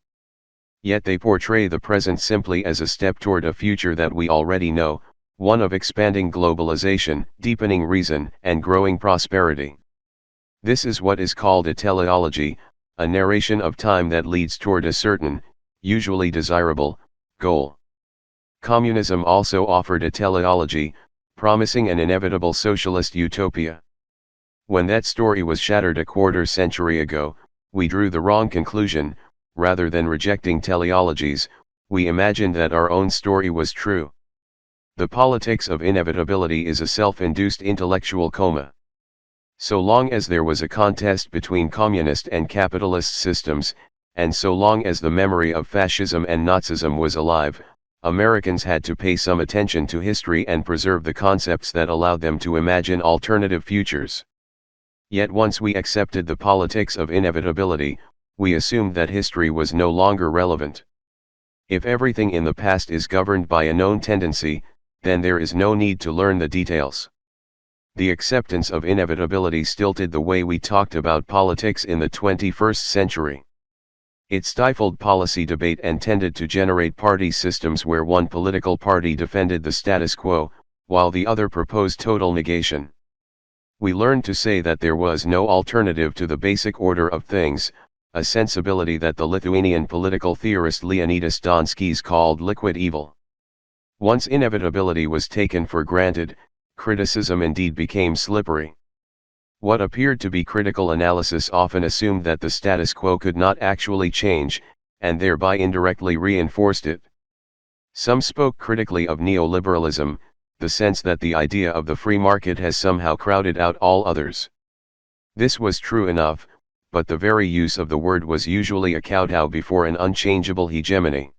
Yet they portray the present simply as a step toward a future that we already know, one of expanding globalization, deepening reason, and growing prosperity. This is what is called a teleology, a narration of time that leads toward a certain, usually desirable, goal. Communism also offered a teleology, promising an inevitable socialist utopia. When that story was shattered a quarter century ago, we drew the wrong conclusion. Rather than rejecting teleologies, we imagined that our own story was true. The politics of inevitability is a self-induced intellectual coma. So long as there was a contest between communist and capitalist systems, and so long as the memory of fascism and Nazism was alive, Americans had to pay some attention to history and preserve the concepts that allowed them to imagine alternative futures. Yet once we accepted the politics of inevitability, we assumed that history was no longer relevant. If everything in the past is governed by a known tendency, then there is no need to learn the details. The acceptance of inevitability stilted the way we talked about politics in the 21st century. It stifled policy debate and tended to generate party systems where one political party defended the status quo, while the other proposed total negation. We learned to say that there was no alternative to the basic order of things, a sensibility that the Lithuanian political theorist Leonidas Donskis called liquid evil. Once inevitability was taken for granted, criticism indeed became slippery. What appeared to be critical analysis often assumed that the status quo could not actually change, and thereby indirectly reinforced it. Some spoke critically of neoliberalism, the sense that the idea of the free market has somehow crowded out all others. This was true enough, but the very use of the word was usually a kowtow before an unchangeable hegemony.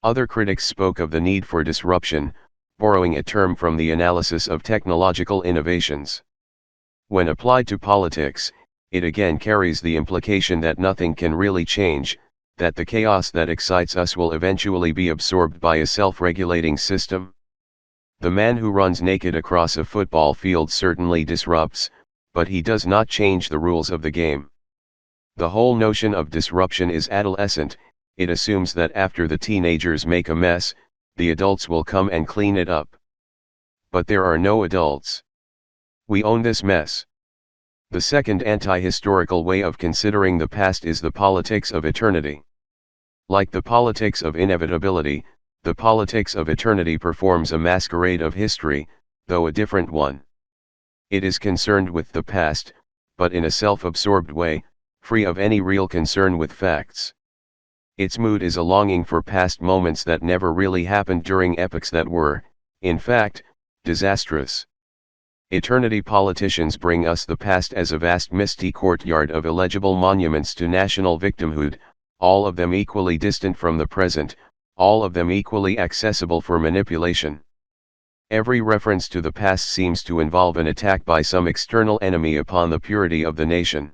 Other critics spoke of the need for disruption, borrowing a term from the analysis of technological innovations. When applied to politics, it again carries the implication that nothing can really change, that the chaos that excites us will eventually be absorbed by a self-regulating system. The man who runs naked across a football field certainly disrupts, but he does not change the rules of the game. The whole notion of disruption is adolescent. It assumes that after the teenagers make a mess, the adults will come and clean it up. But there are no adults. We own this mess. The second anti-historical way of considering the past is the politics of eternity. Like the politics of inevitability, the politics of eternity performs a masquerade of history, though a different one. It is concerned with the past, but in a self-absorbed way, free of any real concern with facts. Its mood is a longing for past moments that never really happened during epochs that were, in fact, disastrous. Eternity politicians bring us the past as a vast misty courtyard of illegible monuments to national victimhood, all of them equally distant from the present, all of them equally accessible for manipulation. Every reference to the past seems to involve an attack by some external enemy upon the purity of the nation.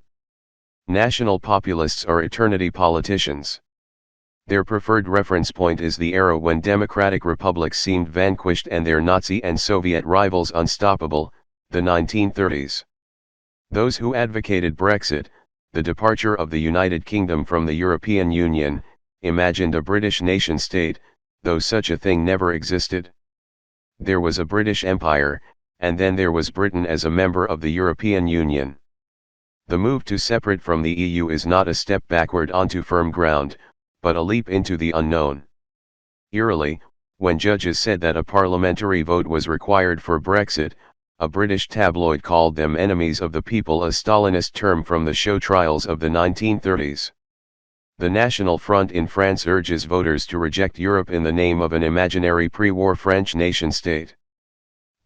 National populists are eternity politicians. Their preferred reference point is the era when democratic republics seemed vanquished and their Nazi and Soviet rivals unstoppable, the 1930s. Those who advocated Brexit, the departure of the United Kingdom from the European Union, imagined a British nation-state, though such a thing never existed. There was a British Empire, and then there was Britain as a member of the European Union. The move to separate from the EU is not a step backward onto firm ground, but a leap into the unknown. Eerily, when judges said that a parliamentary vote was required for Brexit, a British tabloid called them enemies of the people, a Stalinist term from the show trials of the 1930s. The National Front in France urges voters to reject Europe in the name of an imaginary pre-war French nation-state.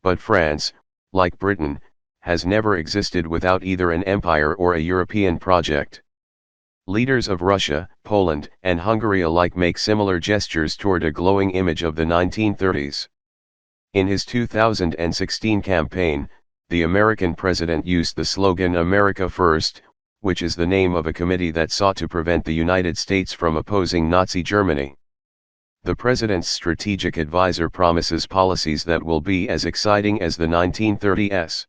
But France, like Britain, has never existed without either an empire or a European project. Leaders of Russia, Poland, and Hungary alike make similar gestures toward a glowing image of the 1930s. In his 2016 campaign, the American president used the slogan "America First," which is the name of a committee that sought to prevent the United States from opposing Nazi Germany. The president's strategic advisor promises policies that will be as exciting as the 1930s.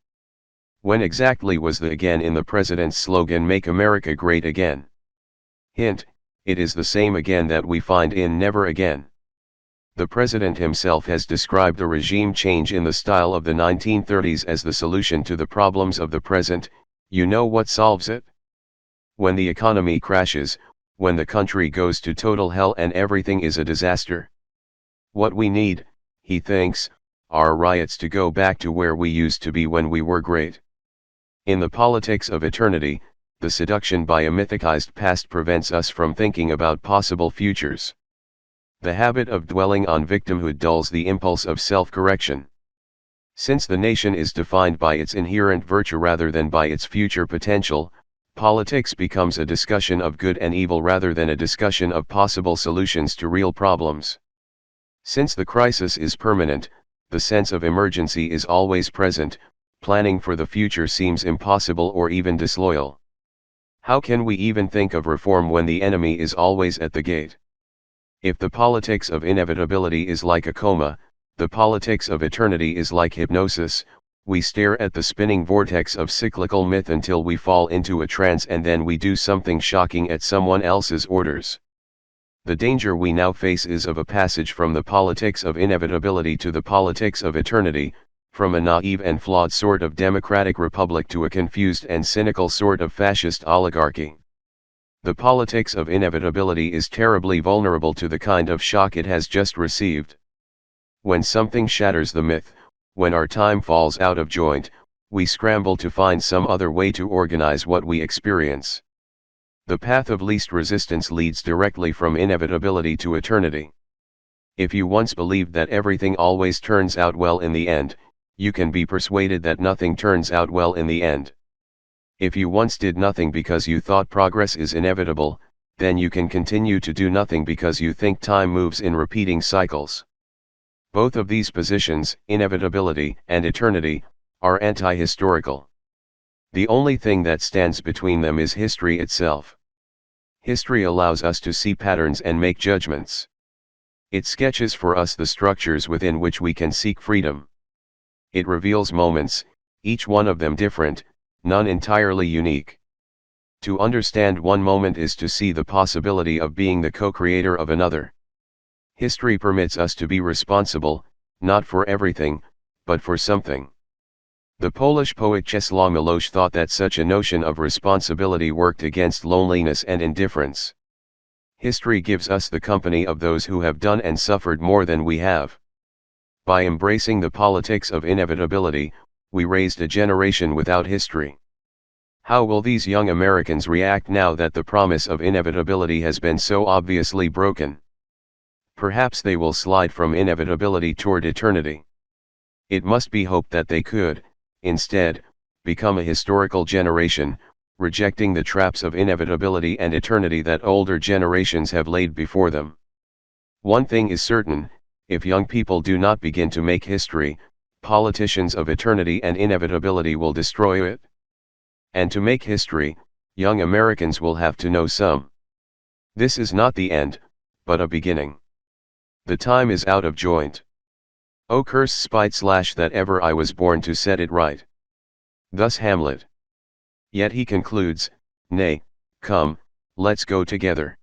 When exactly was the "again" in the president's slogan "Make America Great Again"? Hint, it is the same again that we find in "Never Again." The president himself has described the regime change in the style of the 1930s as the solution to the problems of the present. You know what solves it? When the economy crashes, when the country goes to total hell and everything is a disaster. What we need, he thinks, are riots to go back to where we used to be when we were great. In the politics of eternity, the seduction by a mythicized past prevents us from thinking about possible futures. The habit of dwelling on victimhood dulls the impulse of self-correction. Since the nation is defined by its inherent virtue rather than by its future potential, politics becomes a discussion of good and evil rather than a discussion of possible solutions to real problems. Since the crisis is permanent, the sense of emergency is always present. Planning for the future seems impossible or even disloyal. How can we even think of reform when the enemy is always at the gate? If the politics of inevitability is like a coma, the politics of eternity is like hypnosis. We stare at the spinning vortex of cyclical myth until we fall into a trance, and then we do something shocking at someone else's orders. The danger we now face is of a passage from the politics of inevitability to the politics of eternity, from a naive and flawed sort of democratic republic to a confused and cynical sort of fascist oligarchy. The politics of inevitability is terribly vulnerable to the kind of shock it has just received. When something shatters the myth, when our time falls out of joint, we scramble to find some other way to organize what we experience. The path of least resistance leads directly from inevitability to eternity. If you once believed that everything always turns out well in the end, you can be persuaded that nothing turns out well in the end. If you once did nothing because you thought progress is inevitable, then you can continue to do nothing because you think time moves in repeating cycles. Both of these positions, inevitability and eternity, are anti-historical. The only thing that stands between them is history itself. History allows us to see patterns and make judgments. It sketches for us the structures within which we can seek freedom. It reveals moments, each one of them different, none entirely unique. To understand one moment is to see the possibility of being the co-creator of another. History permits us to be responsible, not for everything, but for something. The Polish poet Czesław Miłosz thought that such a notion of responsibility worked against loneliness and indifference. History gives us the company of those who have done and suffered more than we have. By embracing the politics of inevitability, we raised a generation without history. How will these young Americans react now that the promise of inevitability has been so obviously broken? Perhaps they will slide from inevitability toward eternity. It must be hoped that they could, instead, become a historical generation, rejecting the traps of inevitability and eternity that older generations have laid before them. One thing is certain: if young people do not begin to make history, politicians of eternity and inevitability will destroy it. And to make history, young Americans will have to know some. This is not the end, but a beginning. The time is out of joint. O curse spite / that ever I was born to set it right. Thus Hamlet. Yet he concludes, nay, come, let's go together.